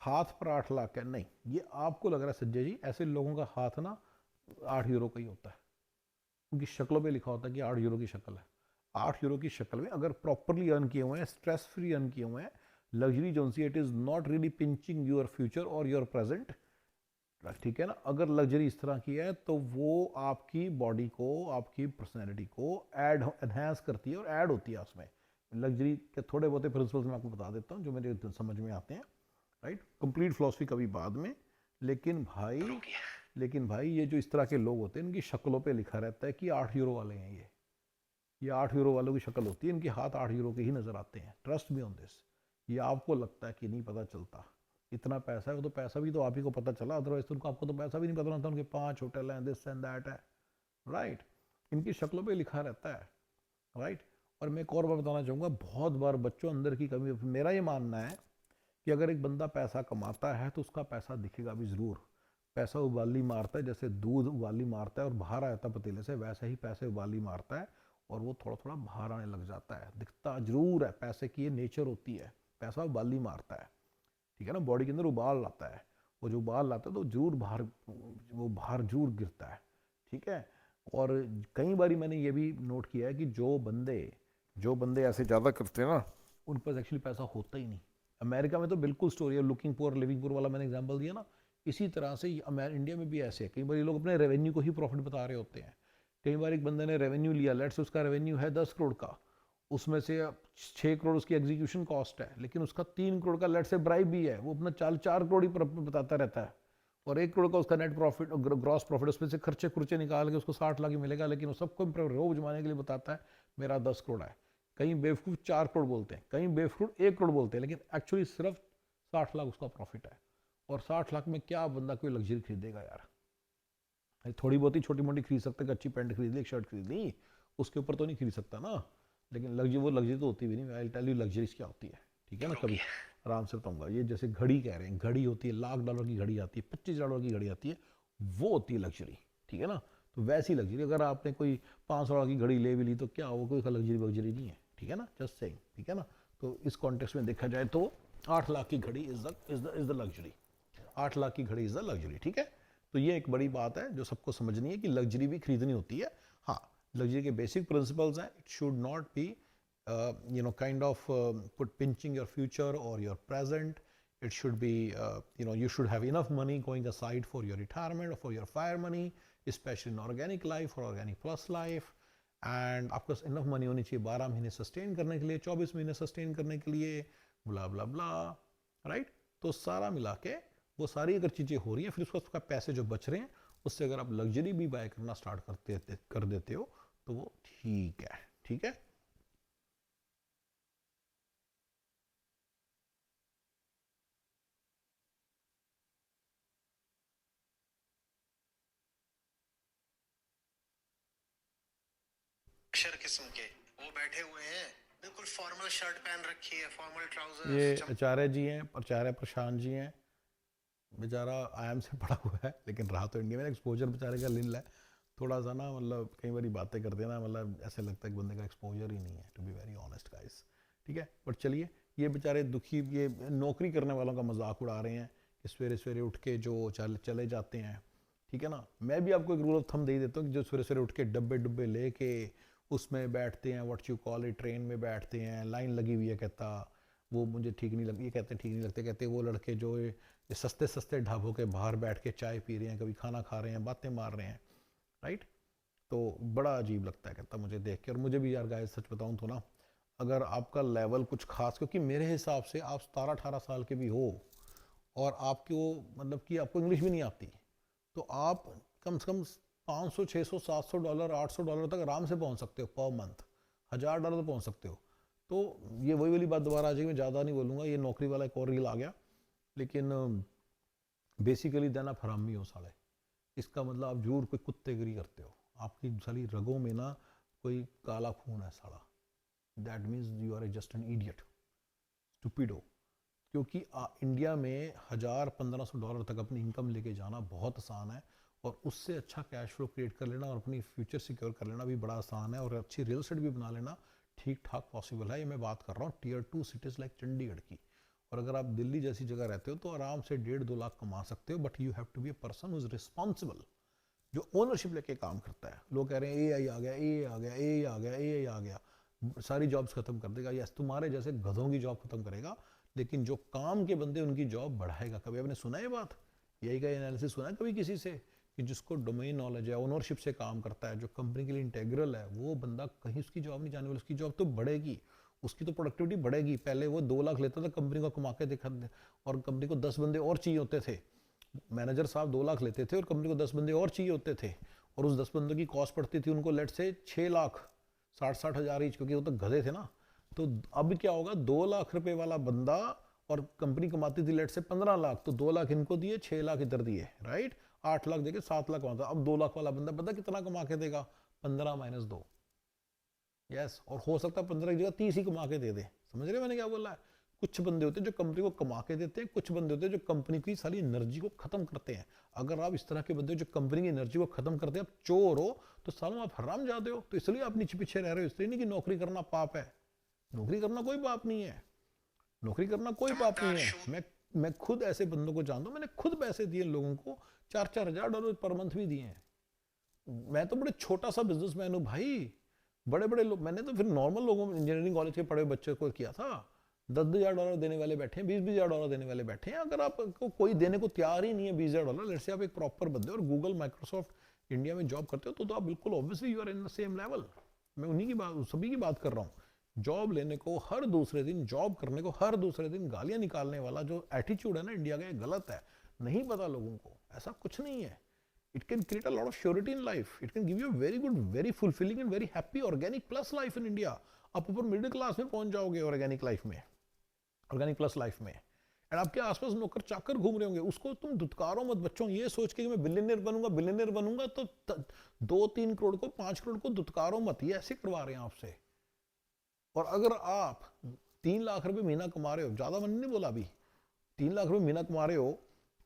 हाथ पर 8 लाख है। नहीं, ये आपको लग रहा है संजय जी, ऐसे लोगों का हाथ ना 8 यूरो का ही होता है। उनकी शक्लों पे लिखा होता है कि 8 यूरो की शक्ल है। 8 यूरो की शक्ल में अगर प्रॉपरली अर्न किए हुए हैं, स्ट्रेस फ्री अर्न किए हुए हैं, लग्जरी जो see it is not really pinching your future और योर प्रेजेंट, ठीक है ना। अगर लग्जरी इस तरह की है तो वो आपकी बॉडी को, आपकी पर्सनैलिटी को ऐड एनहेंस करती है और ऐड होती है उसमें। लग्जरी के थोड़े बहुत प्रिंसिपल्स मैं आपको बता देता हूँ जो मेरे समझ में आते हैं, राइट। कंप्लीट फिलॉसफी कभी बाद में। लेकिन भाई, ये जो इस तरह के लोग होते हैं, इनकी शक्लों पे लिखा रहता है कि 8 यूरो वाले हैं ये 8 यूरो वालों की शक्ल होती है, इनके हाथ 8 यूरो के ही नज़र आते हैं। Trust me on this. ये आपको लगता है कि नहीं पता चलता, इतना पैसा है, वो तो पैसा भी तो आप ही को पता चला, अदरवाइज तो उनको, आपको तो पैसा भी नहीं पता था। उनके 5 होटल हैं, दिस एंड दैट है, राइट। इनकी शक्लों पे लिखा रहता है, राइट। और मैं एक और बात बताना चाहूँगा, बहुत बार बच्चों अंदर की कमी, मेरा ये मानना है कि अगर एक बंदा पैसा कमाता है तो उसका पैसा दिखेगा भी ज़रूर। पैसा उबाली मारता है, जैसे दूध उबाली मारता है और बाहर आता है पतीले से, वैसे ही पैसे उबाली मारता है और वो थोड़ा थोड़ा बाहर आने लग जाता है। दिखता जरूर है, पैसे की ये नेचर होती है, पैसा उबाली मारता है, ठीक है ना। बॉडी के अंदर उबाल लाता है, वो जो उबाल लाता है तो जरूर बाहर, वो बाहर जरूर गिरता है, ठीक है। और कई बार मैंने ये भी नोट किया है कि जो बंदे ऐसे ज़्यादा करते हैं ना, उन पर एक्चुअली पैसा होता ही नहीं। अमेरिका में तो बिल्कुल स्टोरी है, लुकिंग पुअर लिविंग पुअर वाला मैंने एग्जांपल दिया ना, इसी तरह से इंडिया में भी ऐसे है। कई बार ये लोग अपने रेवेन्यू को ही प्रॉफिट बता रहे होते हैं। कई बार एक बंदे ने रेवेन्यू लिया, लेट्स उसका रेवेन्यू है 10 करोड़ का, उसमें से 6 करोड़ उसकी एग्जीक्यूशन कॉस्ट है, लेकिन उसका 3 करोड़ का लेट्स से ब्राइब भी है, वो अपना 4 करोड़ ही बताता रहता है, और 1 करोड़ का उसका नेट प्रॉफिट, ग्रॉस प्रॉफिट, उसमें से खर्चे खुर्चे निकाल के उसको 60 लाख ही मिलेगा, लेकिन वो सबको रोब जमाने के लिए बताता है मेरा 10 करोड़ है। कहीं बेवकूफ़ 4 करोड़ बोलते हैं, कहीं बेवकूफ़ 1 करोड़ बोलते हैं, लेकिन एक्चुअली सिर्फ 60 लाख उसका प्रॉफिट है। और 60 लाख में क्या बंदा कोई लग्जरी खरीदेगा यार? थोड़ी बहुत ही छोटी मोटी खरीद सकते हैं, अच्छी पैंट खरीद ली, एक शर्ट खरीद ली, उसके ऊपर तो नहीं खरीद सकता ना। लेकिन लग्जरी, वो लग्जरी तो होती भी नहीं। आई टेल यू लग्जरीज क्या होती है, ठीक है ना। कभी आराम से बताऊंगा। ये जैसे घड़ी कह रहे हैं, घड़ी होती है, $1,00,000 की घड़ी आती है, $25 की घड़ी आती है, वो होती है लग्जरी, ठीक है ना। तो वैसी लग्जरी, अगर आपने कोई $500 की घड़ी ले भी ली तो क्या, वो कोई लग्जरी वग्जरी नहीं है, ठीक है ना, जस्ट सेइंग, ठीक है ना। तो इस कॉन्टेक्स्ट में देखा जाए तो 8 लाख की घड़ी इज द लग्जरी, 8 लाख की घड़ी इज द लग्जरी, ठीक है। तो ये एक बड़ी बात है जो सबको समझनी है कि लग्जरी भी खरीदनी होती है। हाँ, लग्जरी के बेसिक प्रिंसिपल्स हैं, it should not be kind of put pinching your future or your present. It should be, you should have enough money going aside for your retirement or for your fire money, especially in organic life or organic plus life. And आपके पास इनफ मनी होनी चाहिए 12 महीने सस्टेन करने के लिए, 24 महीने सस्टेन करने के लिए, ब्ला ब्ला ब्ला, राइट। तो सारा मिला के वो सारी अगर चीज़ें हो रही हैं, फिर उसका पैसे जो बच रहे हैं उससे अगर आप लग्जरी भी बाय करना स्टार्ट कर देते हो तो वो ठीक है, ठीक है। अक्षर किस्म के वो बैठे हुए हैं, बिल्कुल फॉर्मल शर्ट पहन रखी है, फॉर्मल ट्राउजर। ये आचार्य जी हैं, आचार्य प्रशांत जी हैं। बेचारा आईएम से पढ़ा हुआ है, लेकिन रहा तो इंडिया में। एक्सपोजर बेचारे का लिल है थोड़ा सा ना, मतलब कई बार बातें करते हैं ना, मतलब ऐसे लगता है कि बंदे का एक्सपोजर ही नहीं है, to be very honest guys, ठीक है। बट चलिए, ये बेचारे दुखी, ये नौकरी करने वालों का मजाक उड़ा रहे हैं कि सवेरे सवेरे उठ के जो चले जाते हैं, ठीक है ना। मैं भी आपको एक रूल ऑफ थंब दे देता हूँ कि जो सवेरे सवेरे उठ के डब्बे लेके उसमें बैठते हैं, what you call it, train में बैठते हैं, लाइन लगी हुई है, कहता वो मुझे ठीक नहीं लगती, ये कहते हैं ठीक नहीं लगते, कहते वो लड़के जो ये सस्ते सस्ते ढाबों के बाहर बैठ के चाय पी रहे हैं, कभी खाना खा रहे हैं, बातें मार रहे हैं, राइट। तो बड़ा अजीब लगता है, कहता मुझे देख के। और मुझे भी यार गाइस सच बताऊं तो ना, अगर आपका लेवल कुछ खास, क्योंकि मेरे हिसाब से आप 17-18 साल के भी हो और आपको मतलब कि आपको इंग्लिश भी नहीं आती, तो आप कम से कम $500, $600, $700, $800 तक आराम से पहुंच सकते हो पर मंथ, $1000 तो पहुंच सकते हो। तो ये वही वाली बात दोबारा आ जाएगी, मैं ज़्यादा नहीं बोलूँगा, ये नौकरी वाला एक और रील आ गया। लेकिन बेसिकली देन आप हरामी हो साले, इसका मतलब आप जरूर कोई कुत्तेगिरी करते हो, आपकी साली रगों में ना कोई काला खून है साला, that means you are just an idiot, स्टूपिडो। क्योंकि इंडिया में $1000-1500 तक अपनी इनकम लेके जाना बहुत आसान है, और उससे अच्छा कैश फ्लो क्रिएट कर लेना और अपनी फ्यूचर सिक्योर कर लेना भी बड़ा आसान है, और अच्छी रियल एस्टेट भी बना लेना ठीक ठाक पॉसिबल है। ये मैं बात कर रहा हूँ टियर 2 सिटीज़ लाइक चंडीगढ़ की। और अगर आप दिल्ली जैसी जगह रहते हो तो आराम से 1.5-2 लाख कमा सकते हो, but you have to be a person who is responsible, जो ओनरशिप लेके काम करता है। लोग कह रहे हैं AI आ गया, AI आ गया, AI आ गया, AI आ गया, सारी जॉब्स खत्म कर देगा। यस, तुम्हारे जैसे गधों की जॉब खत्म करेगा, लेकिन जो काम के बंदे उनकी जॉब बढ़ाएगा। कभी आपने सुना है बात, यही का एनालिसिस सुना है कभी किसी से, कि जिसको डोमेन नॉलेज है, ओनरशिप से काम करता है, जो कंपनी के लिए इंटेग्रल है, वो बंदा कहीं उसकी जॉब नहीं जाने वाली, उसकी जॉब तो बढ़ेगी, उसकी तो प्रोडक्टिविटी बढ़ेगी। पहले वो 2 लाख लेता था, कंपनी को कमा के दिखा, और कंपनी को 10 बंदे और चाहिए होते थे। मैनेजर साहब 2 लाख लेते थे और कंपनी को 10 बंदे और चाहिए होते थे, और उस 10 बंदों की कॉस्ट पड़ती थी उनको लेट से 6 लाख 60-60 हज़ार ईच, क्योंकि वो तो गधे थे ना। तो अब क्या होगा, 2 लाख रुपए वाला बंदा, और कंपनी कमाती थी लेट से 15 लाख, तो 2 लाख इनको दिए, 6 लाख इधर दिए, राइट, 8 लाख देके 7 लाख कमाता। अब 2 लाख वाला बंदा पता कितना कमा के देगा, 15 माइनस 2, यस। और हो सकता है 15 की जगह 30 ही कमा के दे दे। समझ रहे मैंने क्या बोला है? कुछ बंदे होते हैं जो कंपनी को कमा के देते हैं, कुछ बंदे होते हैं जो कंपनी की सारी एनर्जी को खत्म करते हैं। अगर आप इस तरह के बंदे हो जो कंपनी की एनर्जी को खत्म करते हैं, आप चोर हो, तो सालों आप हराम जाते हो। तो इसलिए आप नीचे पीछे रह रहे हो, इसलिए नहीं कि नौकरी करना पाप है। नौकरी करना कोई पाप नहीं है, नौकरी करना कोई पाप नहीं है। मैं खुद ऐसे बंदों को जानता हूँ, मैंने खुद पैसे दिए लोगों को, $4-4 हज़ार पर मंथ भी दिए हैं। मैं तो बड़े छोटा सा बिजनेसमैन हूँ भाई। बड़े बड़े लोग, मैंने तो फिर नॉर्मल लोगों, इंजीनियरिंग कॉलेज के पढ़े बच्चे को किया था। $10,000 देने वाले बैठे हैं, $20,000 देने वाले बैठे हैं। अगर आपको कोई देने को तैयार ही नहीं है $20,000, लेट्स से आप एक प्रॉपर बंदे और गूगल माइक्रोसॉफ्ट इंडिया में जॉब करते हो, तो आप बिल्कुल obviously you are in the same level. मैं उन्हीं की बात, सभी की बात कर रहा हूँ। जॉब लेने को हर दूसरे दिन, जॉब करने को हर दूसरे दिन गालियां निकालने वाला जो एटीट्यूड है ना इंडिया का, ये गलत है। नहीं पता लोगों को, ऐसा कुछ नहीं है। It can create a lot of surety in life. It can give you a very good, very fulfilling and very happy organic plus life in India. आप ऊपर मिडिल क्लास में पहुंच जाओगे ऑर्गेनिक लाइफ में, ऑर्गेनिक प्लस लाइफ में। एंड आपके आसपास नौकर चाकर घूम रहे होंगे, उसको तुम दुत्कारो मत बच्चों, ये सोच के कि मैं बिलियनियर बनूंगा, बिलियनियर बनूंगा, तो 2-3 करोड़ को, 5 करोड़ को दुत्कारो मत, ये ऐसे करवा रहे हैं आपसे। और अगर आप 3 लाख रुपए महीना कमा रहे हो, ज्यादा मैंने नहीं बोला अभी, 3 लाख रुपए महीना कमा रहे हो,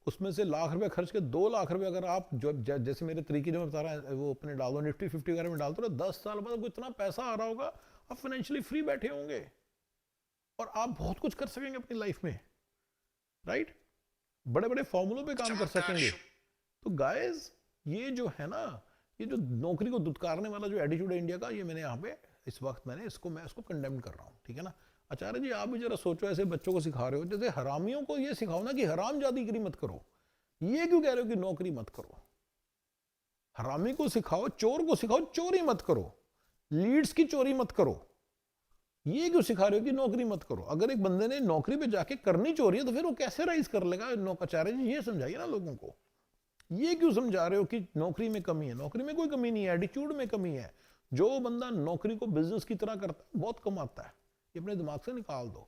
उसमें से लाख रुपए खर्च के 2 लाख रुपए अगर आप जो जैसे मेरे तरीके जो मैं बता रहा है वो अपने डाल दो, निफ्टी 50 वगैरह में डालते रहो, 10 साल बाद आपको इतना पैसा आ रहा होगा, आप फाइनेंशियली फ्री बैठे होंगे और आप बहुत कुछ कर सकेंगे अपनी लाइफ में, राइट। बड़े बड़े फॉर्मूलों पे काम कर सकेंगे। तो गाइस, ये जो है ना, ये जो नौकरी को दुत्कारने वाला जो एटीट्यूड है इंडिया का, ये मैंने यहाँ पे इस वक्त मैं इसको कंडेम कर रहा हूँ, ठीक है ना। आचार्य जी, आप भी जरा सोचो, ऐसे बच्चों को सिखा रहे हो, जैसे हरामियों को ये सिखाओ ना कि हराम जादीगिरी मत करो। ये क्यों कह रहे हो कि नौकरी मत करो? हरामी को सिखाओ, चोर को सिखाओ चोरी मत करो, लीड्स की चोरी मत करो। ये क्यों सिखा रहे हो कि नौकरी मत करो? अगर एक बंदे ने नौकरी पे जाके करनी चोरी है, तो फिर वो कैसे राइज कर लेगा? आचार्य जी, ये समझाइए ना लोगों को। ये क्यों समझा रहे हो कि नौकरी में कमी है? नौकरी में कोई कमी नहीं है, एटीट्यूड में कमी है। जो बंदा नौकरी को बिजनेस की तरह करता है बहुत कमाता है, ये अपने दिमाग से निकाल दो।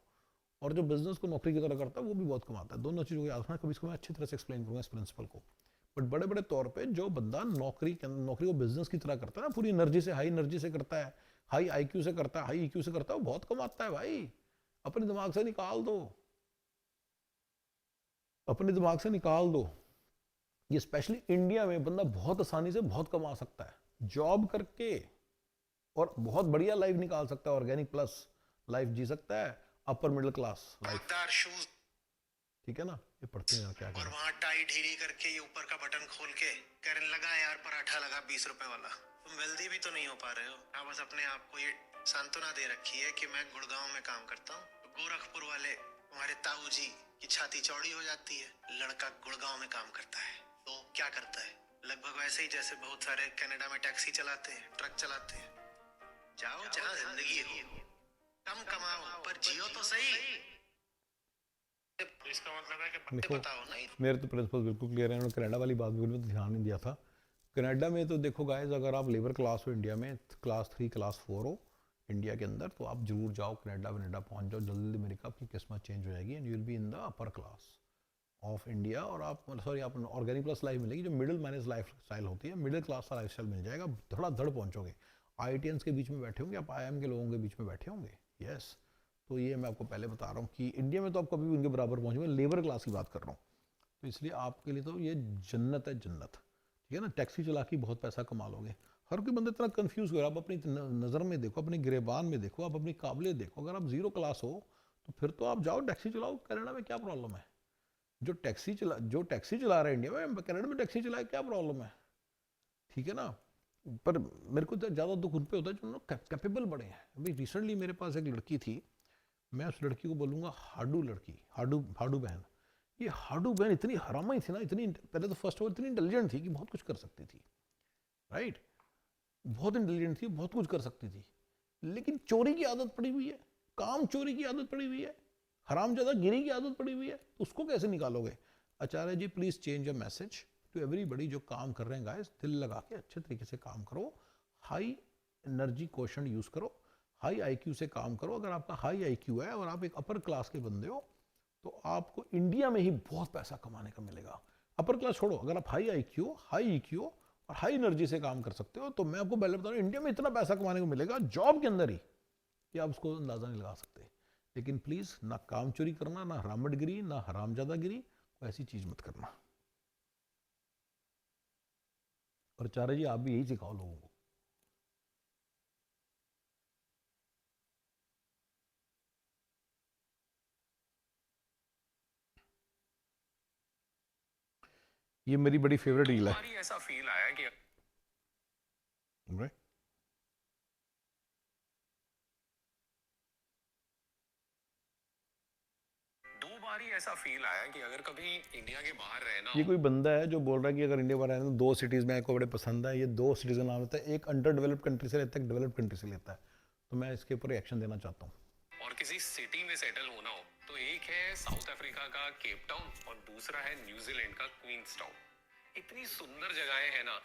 और जो बिजनेस को नौकरी की तरह करता है वो भी बहुत कमाता है। दोनों चीज़ों को याद रखना। कभी इसको मैं अच्छी तरह से एक्सप्लेन करूंगा इस प्रिंसिपल को। बट बड़े बड़े तौर पे जो बंदा नौकरी को बिजनेस की तरह करता है ना, पूरी एनर्जी से, हाई एनर्जी से करता है, हाई IQ से करता है, हाई EQ से करता है, वो बहुत कमाता है भाई। अपने दिमाग से निकाल दो, अपने दिमाग से निकाल दो। ये स्पेशली इंडिया में बंदा बहुत आसानी से बहुत कमा सकता है जॉब करके, और बहुत बढ़िया लाइफ निकाल सकता है, ऑर्गेनिक प्लस लाइफ जी सकता है, अपर मिडिल क्लास लाइफ, ठीक है ना। ये पढ़ते हैं क्या और वहाँ टाई ढीली करके ये ऊपर का बटन खोल के कहने लगा यार पराठा लगा 20 रुपए वाला। तुम वेल्दी भी तो नहीं हो पा रहे हो। हाँ, बस अपने आप को ये सांत्वना दे रखी है कि मैं गुड़गांव में काम करता हूँ, गोरखपुर वाले तुम्हारे ताऊ जी की छाती चौड़ी हो जाती है। लड़का गुड़गांव में काम करता है तो क्या करता है? लगभग वैसे ही जैसे बहुत सारे कनाडा में टैक्सी चलाते हैं, ट्रक चलाते हैं। जाओ जहाँ जिंदगी हो, कम कमाओ पर जियो तो सही। तो इसका मतलब है कि बातें देखो बताओ नहीं। मेरे तो प्रिंसिपल बिल्कुल क्लियर है, उन्होंने कनाडा वाली बात बिल्कुल भी ध्यान नहीं दिया था। कनाडा में तो देखो गाइस, अगर आप लेबर क्लास हो इंडिया में, क्लास 3 क्लास 4 हो इंडिया के अंदर, तो आप जरूर जाओ कनाडा वनाडा पहुंच जाओ, जल्दी मेरे का आपकी किस्मत चेंज हो जाएगी and you will be in the upper class of India. और आप सॉरी आप ऑर्गेनिक प्लस लाइफ मिलेगी, जो मिडिल मैनेज लाइफ स्टाइल होती है, मिडिल क्लास का लाइफ स्टाइल मिल जाएगा, धड़ाधड़ पहुंचोगे। आईआईटियंस के बीच में बैठे होंगे आप, आईआईएम के लोगों के बीच में बैठे होंगे। यस, तो ये मैं आपको पहले बता रहा हूँ कि इंडिया में तो आप कभी भी उनके बराबर पहुँचोगे, लेबर क्लास की बात कर रहा हूँ। तो इसलिए आपके लिए तो ये जन्नत है, जन्नत। ठीक है ना, टैक्सी चला के बहुत पैसा कमा लोगे। हर कोई बंदा इतना कंफ्यूज हो रहा है। आप अपनी नज़र में देखो, अपने गिरेबान में देखो, आप अपनी काबिलियत देखो। अगर आप जीरो क्लास हो तो फिर तो आप जाओ टैक्सी चलाओ, कनाडा में क्या प्रॉब्लम है? जो टैक्सी चला रहा है इंडिया में, कनाडा में टैक्सी चलाए, क्या प्रॉब्लम है? ठीक है ना। पर मेरे को ज़्यादा दुख उन पे होता है जो कैपेबल बड़े हैं। अभी रिसेंटली मेरे पास एक लड़की थी, मैं उस लड़की को बोलूँगा हाडू लड़की, हाडू हाडू बहन। ये हाडू बहन इतनी हरामी थी ना, इतनी पहले तो फर्स्ट ऑफ ऑल इतनी इंटेलिजेंट थी कि बहुत कुछ कर सकती थी, राइट। बहुत इंटेलिजेंट थी, बहुत कुछ कर सकती थी, लेकिन चोरी की आदत पड़ी हुई है, काम चोरी की आदत पड़ी हुई है, हरामजादा गिरी की आदत पड़ी हुई है। तो उसको कैसे निकालोगे? Acharya ji please change a message to everybody जो काम कर रहे हैं गाइस, दिल लगा के अच्छे तरीके से काम करो, हाई एनर्जी क्वेश्चन यूज करो, हाई आईक्यू से काम करो। अगर आपका हाई आईक्यू है और आप एक अपर क्लास के बंदे हो तो आपको इंडिया में ही बहुत पैसा कमाने का मिलेगा। अपर क्लास छोड़ो, अगर आप हाई आईक्यू, हाई ईक्यू और हाई एनर्जी से काम कर सकते हो तो मैं आपको पहले बता रहा हूँ, इंडिया में इतना पैसा कमाने को मिलेगा जॉब के अंदर ही कि आप उसको अंदाजा नहीं लगा सकते। लेकिन प्लीज ना काम चोरी करना, ना हरामटगिरी, ना हरामजादागिरी, कोई ऐसी चीज मत करना। और चारे जी आप भी यही सिखाओ लोगों को। ये मेरी बड़ी फेवरेट रील है। हमारी ऐसा फील आया कि right? दो बार ही ऐसा फील आया कि अगर कभी इंडिया के बाहर रहना ये हो कोई बंदा है जो बोल रहा है कि अगर इंडिया में रहना तो दो सिटीज़ में को बड़े पसंद है। ये दो सिटीज़ का नाम लेता है, एक अंडर डेवलप्ड कंट्री से लेता है, एक डेवलप्ड कंट्री से लेता है। तो मैं इसके ऊपर रिएक्शन देना चाहता हूँ। और किसी सिटी में सेटल होना हो तो एक है साउथ अफ्रीका का केप टाउन और दूसरा है न्यूजीलैंड का क्वींस टाउन। इतनी सुंदर जगहें हैं ना,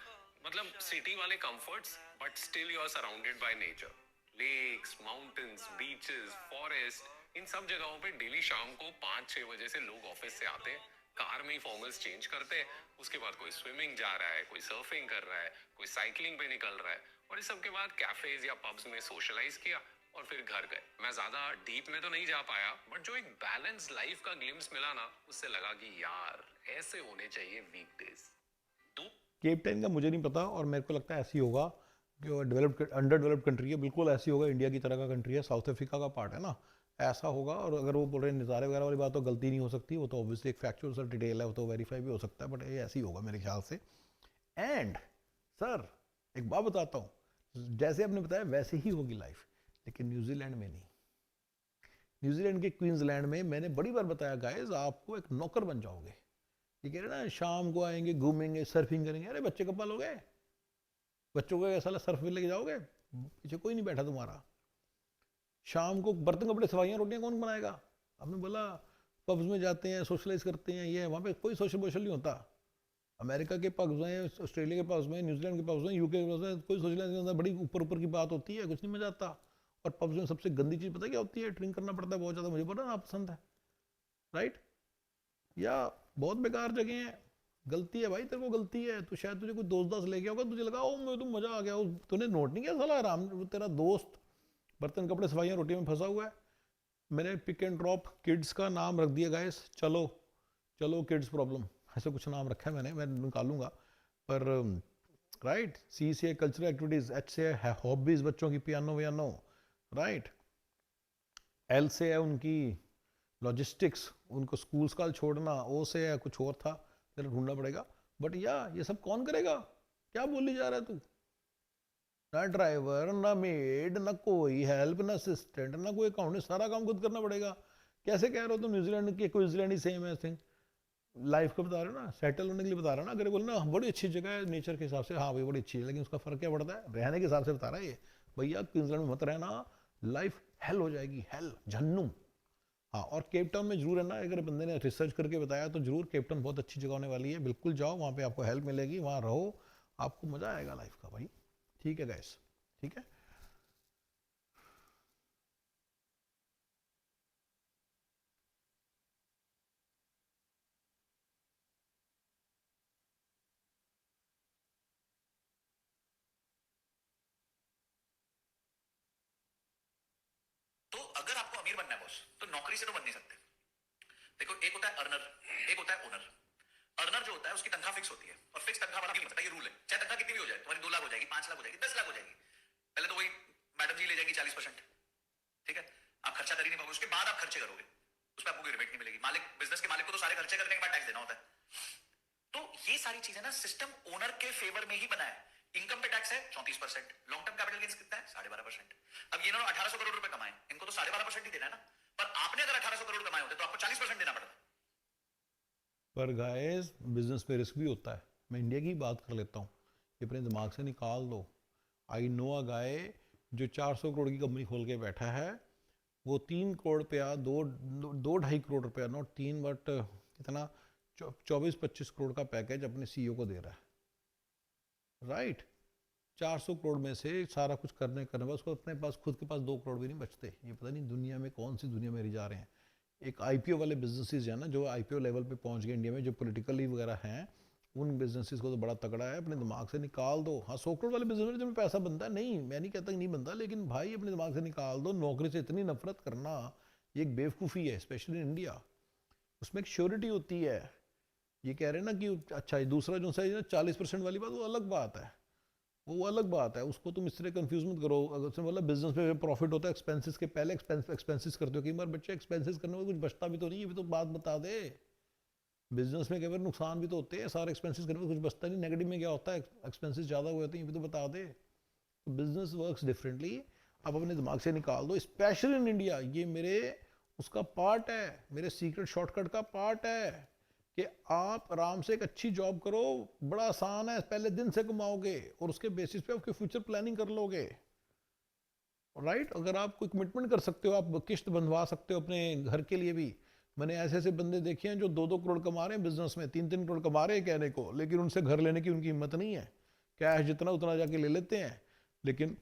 मतलब सिटी वाले comforts but still you are surrounded by nature, lakes, mountains, beaches, forest. इन सब जगहों पे डेली शाम को 5-6 बजे से लोग ऑफिस से आते हैं, कार में ही फॉर्मल्स चेंज करते हैं, उसके बाद कोई स्विमिंग जा रहा है, कोई सर्फिंग कर रहा है, कोई साइकिलिंग पे निकल रहा है, और इस सब के बाद कैफेज या पब्स में सोशलाइज किया और फिर घर गए। मैं ज्यादा डीप में तो नहीं जा पाया, बट जो एक बैलेंस लाइफ का ग्लिम्स मिला ना, उससे लगा कि यार ऐसे होने चाहिए वीकडेज। केप टाउन का मुझे नहीं पता, और मेरे को लगता है ऐसी होगा कि डेवलप्ड अंडर डेवलप्ड कंट्री है, बिल्कुल ऐसी होगा, इंडिया की तरह का कंट्री है, साउथ अफ्रीका का पार्ट है ना, ऐसा होगा। और अगर वो बोल रहे हैं नज़ारे वगैरह वाली बात, तो गलती नहीं हो सकती, वो तो ऑब्वियसली एक फैक्चुअल सा डिटेल है, वो तो वेरीफाई भी हो सकता है, बट ये ऐसी होगा मेरे ख्याल से। एंड सर एक बात बताता हूँ, जैसे आपने बताया वैसे ही होगी लाइफ, लेकिन न्यूजीलैंड में नहीं। न्यूजीलैंड के क्वींसलैंड में मैंने बड़ी बार बताया गाइस, आपको एक नौकर बन जाओगे। ये कह रहे ना शाम को आएंगे, घूमेंगे, सर्फिंग करेंगे, अरे बच्चे कब पालोगे? बच्चों को ऐसा सर्फ में लेके जाओगे, पीछे कोई नहीं बैठा तुम्हारा। शाम को बर्तन कपड़े सफाइयाँ रोटियाँ कौन बनाएगा? आपने बोला पब्स में जाते हैं, सोशलाइज करते हैं, ये वहाँ पे कोई सोशल वोशल नहीं होता। अमेरिका के पब्स में, ऑस्ट्रेलिया के पब्स में, न्यूजीलैंड के पब्स में, यूके के पब्स में कोई सोशलाइज नहीं होता, बड़ी ऊपर ऊपर की बात होती है, कुछ नहीं मजा आता। और पब्स में सबसे गंदी चीज़ पता क्या होती है? ड्रिंक करना पड़ता है बहुत ज़्यादा, मुझे पता ना, आप पसंद है, राइट? या बहुत बेकार जगह है। गलती है भाई, तेरे को गलती है, तो शायद तुझे कोई दोस्त दास ले गया होगा, तुझे लगा ओ मुझे तो मजा आ गया, तूने नोट नहीं किया साला आराम, तेरा दोस्त बर्तन कपड़े सफाइयाँ रोटी में फंसा हुआ है। मैंने पिक एंड ड्रॉप किड्स का नाम रख दिया गाइस, चलो चलो किड्स प्रॉब्लम, ऐसे कुछ नाम रखा है मैंने, मैं निकालूंगा। पर राइट, सी से कल्चरल एक्टिविटीज़, एच से है हॉबीज़ बच्चों की, पियानो वियानो, राइट। एल से है उनकी लॉजिस्टिक्स, उनको स्कूल स्काल छोड़ना, ओ से है कुछ और था, तेरा ढूंढना पड़ेगा। बट या ये सब कौन करेगा? क्या बोली जा रहा है तू? ना ड्राइवर, ना मेड, ना कोई हेल्प, ना असिस्टेंट, ना कोई अकाउंट, सारा काम खुद करना पड़ेगा। कैसे कह रहे हो तुम न्यूजीलैंड के? न्यूजीलैंड ही सेम है थिंग। लाइफ को बता रहे हो ना, सेटल होने के लिए बता रहा हूँ ना। अगर बोले ना बड़ी अच्छी जगह है नेचर के हिसाब से, हाँ भाई बड़ी अच्छी है, लेकिन उसका फर्क क्या पड़ता है? रहने के हिसाब से बता रहा है ये। भैया क्वींसलैंड में मत रहना, लाइफ हेल हो जाएगी, हेल, जहन्नुम। हाँ, और केप टाउन में जरूर है ना, अगर बंदे ने रिसर्च करके बताया तो जरूर केप टाउन बहुत अच्छी जगह होने वाली है, बिल्कुल जाओ वहाँ पे, आपको हेल्प मिलेगी, वहाँ रहो, आपको मजा आएगा लाइफ का भाई। ठीक है गाइस, ठीक है। तो अगर आपको अमीर बनना है बॉस, तो नौकरी से तो बन नहीं सकते। देखो, एक होता है अर्नर, एक होता है ओनर। अर्नर जो होता है उसकी तनख्वाह फिक्स होती है, और फिक्स तनख्वाह वाला नहीं बन सकता, ये रूल है। चाहे तनख्वाह कितनी भी हो जाए, तुम्हारी 2 लाख हो जाएगी, 5 लाख हो जाएगी, 10 लाख हो जाएगी, पहले तो वही मैडम जी ले जाएंगी 40%। ठीक है, आप खर्चा कर ही नहीं पाओगे, उसके बाद आप खर्चे करोगे, उस पर आपको कोई रिबेट नहीं मिलेगी। मालिक, बिजनेस के मालिक को तो सारे खर्चे करने के बाद टैक्स देना होता है। तो ये सारी चीजें ना, सिस्टम ओनर के फेवर में ही बना है। इनकम पे टैक्स है 34%, लॉन्ग टर्म कैपिटल गेन्स कितना है 12.5%। अब ये ना 1800 करोड़ रुपए कमाए, इनको तो 12.5% ही देना है ना, पर आपने अगर 1800 करोड़ कमाए होते तो आपको 40% देना पड़ता। पर गाइस, बिजनेस में रिस्क भी होता है। मैं इंडिया की बात कर लेता हूँ, ये अपने दिमाग से निकाल दो। आई नो अ गाय जो 400 करोड़ की कंपनी खोल के बैठा है, वो 3 करोड़ रुपया, 2-2.5 करोड़ रुपया, नॉट 3 बट कितना, 24-25 करोड़ का पैकेज अपने सीईओ को दे रहा है, राइट। 400 करोड़ में से सारा कुछ करने करने बाद उसको अपने पास, खुद के पास 2 करोड़ भी नहीं बचते। ये पता नहीं दुनिया में कौन सी दुनिया में रह जा रहे हैं। एक आईपीओ वाले बिजनेसेस है ना, जो आईपीओ लेवल पे पहुंच गए इंडिया में, जो पॉलिटिकली वगैरह हैं, उन बिजनेसेस को तो बड़ा तगड़ा है, अपने दिमाग से निकाल दो। हाँ, 100 करोड़ वाले बिजनेस में जिनमें पैसा बनता है, नहीं मैं नहीं कहता कि नहीं बनता, लेकिन भाई अपने दिमाग से निकाल दो। नौकरी से इतनी नफरत करना ये एक बेवकूफ़ी है, स्पेशली इन इंडिया। उसमें एक श्योरिटी होती है। ये कह रहे हैं ना कि अच्छा, दूसरा जो सा 40% वाली बात, वो अलग बात है, वो अलग बात है, उसको तुम इस तरह कंफ्यूज मत करो। अगर उसमें मतलब बिजनेस में प्रॉफिट होता है एक्सपेंसेस के पहले, एक्सपेंसेस करते हो कई बार बच्चे, एक्सपेंसेस करने में कुछ बचता भी तो नहीं है, ये भी तो बात बता दे। बिजनेस में कई बार नुकसान भी तो होते हैं, सारे एक्सपेंसेस करने में कुछ बचता नहीं, नेगेटिव में क्या होता है, एक्सपेंसेस ज़्यादा हुए होते हैं, ये भी तो बता दे। तो बिजनेस वर्क्स डिफरेंटली, आप अपने दिमाग से निकाल दो, स्पेशली इन इंडिया। ये मेरे उसका पार्ट है, मेरे सीक्रेट शॉर्टकट का पार्ट है कि आप आराम से एक अच्छी जॉब करो, बड़ा आसान है, पहले दिन से कमाओगे और उसके बेसिस पे आपकी फ्यूचर प्लानिंग कर लोगे, राइट। अगर आप कोई कमिटमेंट कर सकते हो, आप किस्त बंधवा सकते हो अपने घर के लिए भी। मैंने ऐसे ऐसे बंदे देखे हैं जो 2-2 करोड़ कमा रहे हैं बिजनेस में, 3-3 करोड़ कमा रहे हैं कहने को, लेकिन उनसे घर लेने की उनकी हिम्मत नहीं है। कैश जितना उतना जाके ले लेते हैं, लेकिन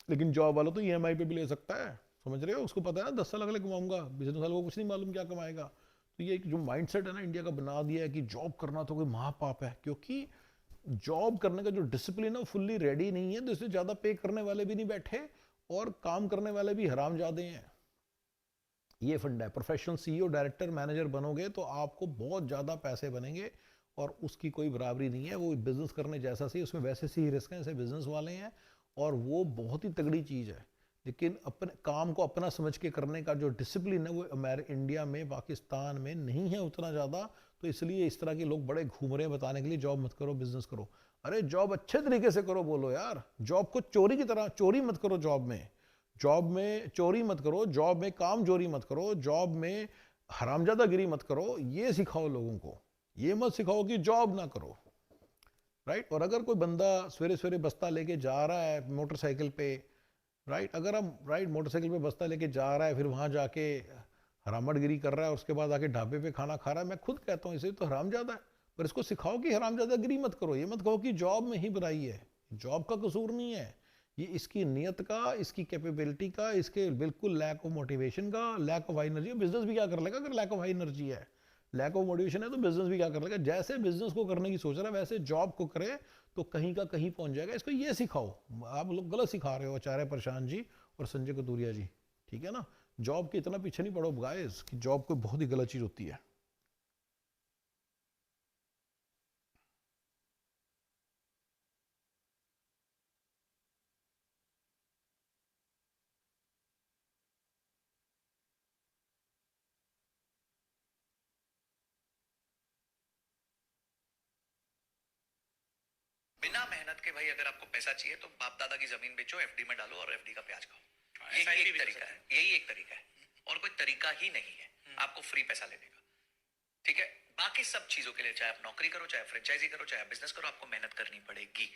लेकिन जॉब वाला तो ईएमआई पे भी ले सकता है, समझ रहे हो। उसको पता है ना 10 साल अगले कमाऊंगा, बिजनेस वाले को कुछ नहीं मालूम क्या कमाएगा। तो ये एक जो माइंडसेट है ना इंडिया का बना दिया है कि जॉब करना तो कोई महापाप है, क्योंकि जॉब करने का जो डिसिप्लिन है वो फुल्ली रेडी नहीं है, तो इससे ज़्यादा पे करने वाले भी नहीं बैठे और काम करने वाले भी हरामजादे हैं। ये फंडा है। प्रोफेशनल सीईओ, डायरेक्टर, मैनेजर बनोगे तो आपको बहुत ज़्यादा पैसे बनेंगे और उसकी कोई बराबरी नहीं है। वो बिजनेस करने जैसा सही, उसमें वैसे से ही रिस्क है जैसे बिजनेस वाले हैं, और वो बहुत ही तगड़ी चीज़ है। लेकिन अपने काम को अपना समझ के करने का जो डिसिप्लिन है वो इंडिया में, पाकिस्तान में नहीं है उतना ज़्यादा। तो इसलिए इस तरह के लोग बड़े घूम रहे हैं बताने के लिए जॉब मत करो, बिजनेस करो। अरे जॉब अच्छे तरीके से करो, बोलो यार। जॉब को चोरी की तरह, चोरी मत करो जॉब में। जॉब में चोरी मत करो, जॉब में काम चोरी मत करो, जॉब में हरामजादागिरी मत करो। ये सिखाओ लोगों को, ये मत सिखाओ कि जॉब ना करो, राइट। और अगर कोई बंदा सवेरे सवेरे बस्ता लेके जा रहा है मोटरसाइकिल पे, राइट, अगर हम राइट मोटरसाइकिल पे बस्ता लेके जा रहा है, फिर वहां जाके हरामटगिरी कर रहा है, उसके बाद आके ढाबे पे खाना खा रहा है, मैं खुद कहता हूँ इसे तो हरामजादा है। पर इसको सिखाओ कि हरामजादागिरी मत करो। ये मत कहो कि जॉब में ही बुराई है, जॉब का कसूर नहीं है, ये इसकी नियत का, इसकी कैपेबिलिटी का, इसके बिल्कुल लैक ऑफ मोटिवेशन का, lack of high energy. Business भी क्या कर लेगा अगर लैक ऑफ हाई एनर्जी है, लैक ऑफ मोटिवेशन है, तो बिजनेस भी क्या कर लेगा। जैसे बिजनेस को करने की सोच रहा है वैसे जॉब को करे तो कहीं का कहीं पहुंच जाएगा। इसको ये सिखाओ। आप लोग गलत सिखा रहे हो, आचार्य प्रशांत जी और संजय कतूरिया जी, ठीक है ना। जॉब के इतना पीछे नहीं पड़ो गाइस कि जॉब कोई बहुत ही गलत चीज होती है। बिना मेहनत के भाई, अगर आपको पैसा चाहिए तो बाप दादा की जमीन बेचो, एफडी में डालो और एफडी का प्याज खाओ। यही एक तरीका है, यही एक तरीका है, और कोई तरीका ही नहीं है आपको फ्री पैसा लेने का। ठीक है, बाकी सब चीजों के लिए, चाहे आप नौकरी करो, चाहे फ्रेंचाइजी करो, चाहे बिजनेस करो, आपको मेहनत करनी पड़ेगी।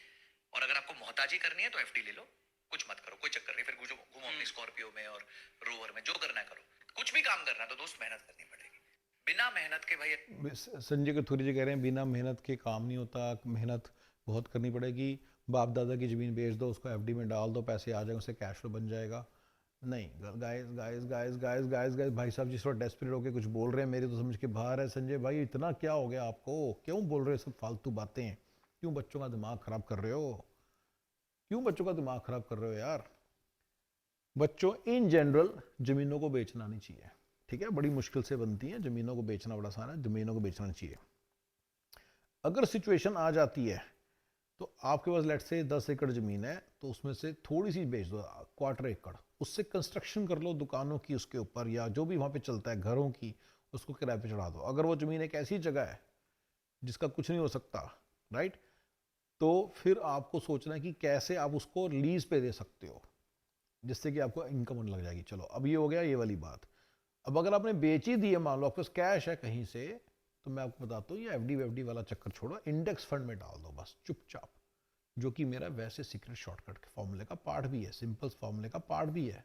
और अगर आपको मोहताजी करनी है तो एफडी ले लो, कुछ मत करो, कोई चक्कर नहीं, फिर घूमो अपनी स्कॉर्पियो में और रोवर में, जो करना है करो। कुछ भी काम करना तो दोस्त मेहनत करनी पड़ेगी, बिना मेहनत के भाई। संजय कथूरी जी कह रहे हैं बिना मेहनत के काम नहीं होता, मेहनत बहुत करनी पड़ेगी। बाप दादा की ज़मीन बेच दो, उसको एफडी में डाल दो, पैसे आ जाएंगे, उससे कैश फ्लो बन जाएगा। नहीं guys guys guys guys guys guys, भाई साहब जिस वक्त डेस्परेट होकर कुछ बोल रहे हैं मेरे तो समझ के बाहर है। संजय भाई इतना क्या हो गया आपको, क्यों बोल रहे हो सब फालतू बातें, क्यों बच्चों का दिमाग ख़राब कर रहे हो, क्यों बच्चों का दिमाग ख़राब कर रहे हो यार। बच्चों इन जनरल ज़मीनों को बेचना नहीं चाहिए, ठीक है, बड़ी मुश्किल से बनती है ज़मीनों को बेचना, बड़ा आसान है, ज़मीनों को बेचना नहीं चाहिए। अगर सिचुएशन आ जाती है तो आपके पास लेट से 10 एकड़ ज़मीन है तो उसमें से थोड़ी सी बेच दो, क्वार्टर एकड़, उससे कंस्ट्रक्शन कर लो दुकानों की उसके ऊपर, या जो भी वहाँ पे चलता है घरों की, उसको किराए पे चढ़ा दो। अगर वो ज़मीन एक ऐसी जगह है जिसका कुछ नहीं हो सकता, राइट, तो फिर आपको सोचना है कि कैसे आप उसको लीज पे दे सकते हो जिससे कि आपको इनकम होने लग जाएगी। चलो अब ये हो गया ये वाली बात। अब अगर आपने बेच ही दी है, मान लो आपके पास कैश है कहीं से, तो मैं आपको बताता हूँ ये एफडी वेफडी वाला चक्कर छोड़ो, इंडेक्स फंड में डाल दो बस चुपचाप, जो कि मेरा वैसे सीक्रेट शॉर्टकट के फॉर्मूले का पार्ट भी है, सिंपल फॉर्मूले का पार्ट भी है,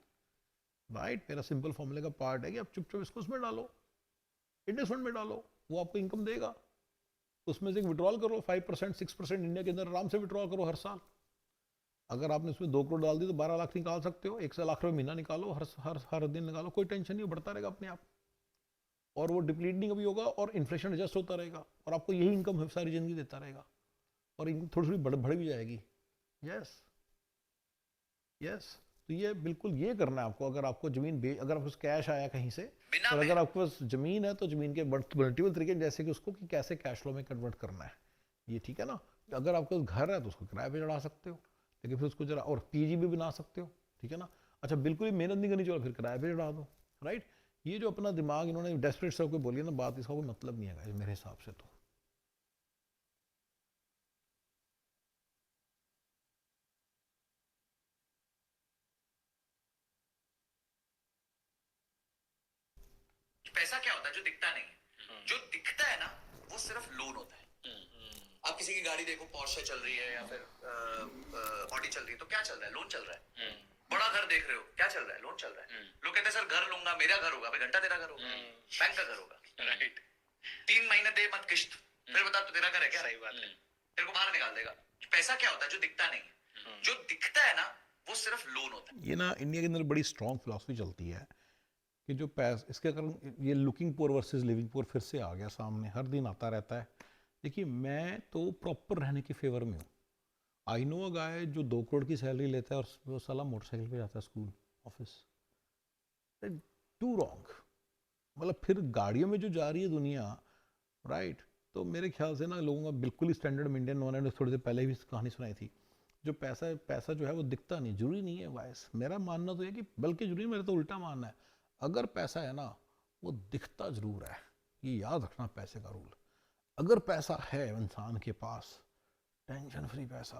राइट, मेरा सिंपल फॉर्मूले का पार्ट है कि आप चुपचाप इसको उसमें डालो, इंडेक्स फंड में डालो, वो आपको इनकम देगा। उसमें से विड्रॉल करो 5% 6% इंडिया के अंदर आराम से विड्रॉल करो हर साल। अगर आपने उसमें 2 करोड़ डाल दी तो 12 लाख निकाल सकते हो, 1 से लाख रुपये महीना निकालो, हर हर हर दिन निकालो, कोई टेंशन नहीं, बढ़ता रहेगा अपने आप, और वो डिप्लीट नहीं कभी होगा, और इन्फ्लेशन एडजस्ट होता रहेगा, और आपको यही इनकम सारी जिंदगी देता रहेगा, और थोड़ी थोड़ी बढ़ भी जाएगी। यस यस, तो ये बिल्कुल ये करना है आपको। अगर आपको ज़मीन अगर आपको कैश आया कहीं से, और अगर आपके पास ज़मीन है तो ज़मीन के मल्टीपल तरीके, जैसे कि उसको कि कैसे कैश फ्लो में कन्वर्ट करना है, ये ठीक है ना। अगर आपके पास घर है तो उसको किराए पे चढ़ा सकते हो, लेकिन फिर उसको जरा और पीजी भी बना सकते हो, ठीक है ना। अच्छा बिल्कुल ही मेहनत नहीं करनी, चलो फिर किराए पे चढ़ा दो, राइट। ये जो अपना दिमाग इन्होंने डेस्परेट से होकर बोली है ना बात, इसका कोई मतलब नहीं है मेरे हिसाब से तो। पैसा क्या होता है जो दिखता नहीं है, जो दिखता है ना वो सिर्फ लोन होता है। आप किसी की गाड़ी देखो, पोर्शे चल रही है या फिर ऑडी चल रही है, तो क्या चल रहा है, लोन चल रहा है। बड़ा घर देख रहे हो, क्या चल रहा है, लोन चल रहा है। लोग कहते हैं सर घर लूंगा, मेरा घर होगा, भाई घंटा तेरा घर होगा, बैंक का घर होगा, राइट। 3 महीने दे मत किश्त, फिर बता तो तेरा घर है क्या, सही बात है, तेरे को बाहर निकाल देगा। पैसा क्या होता है जो दिखता नहीं है, जो दिखता है ना वो सिर्फ लोन होता है। ये ना इंडिया के अंदर बड़ी स्ट्रॉन्ग फिलॉसफी चलती है कि जो इसके कारण ये looking poor versus living poor फिर से आ गया सामने, हर दिन आता रहता है। देखिए मैं तो प्रॉपर रहने के फेवर में हूँ। आई नो अ गाय जो 2 करोड़ की सैलरी लेता है और वो साला मोटरसाइकिल पे जाता है स्कूल ऑफिस, टू रॉन्ग। मतलब फिर गाड़ियों में जो जा रही है दुनिया, राइट, तो मेरे ख्याल से ना लोगों का बिल्कुल ही स्टैंडर्ड मेंटेन होना है। थोड़ी देर पहले भी कहानी सुनाई थी, जो पैसा जो है वो दिखता नहीं, जरूरी नहीं है वाइस। मेरा मानना तो ये कि बल्कि जरूरी, मेरा तो उल्टा मानना है, अगर पैसा है ना वो दिखता जरूर है, ये याद रखना पैसे का रूल। अगर पैसा है इंसान के पास, टेंशन फ्री पैसा,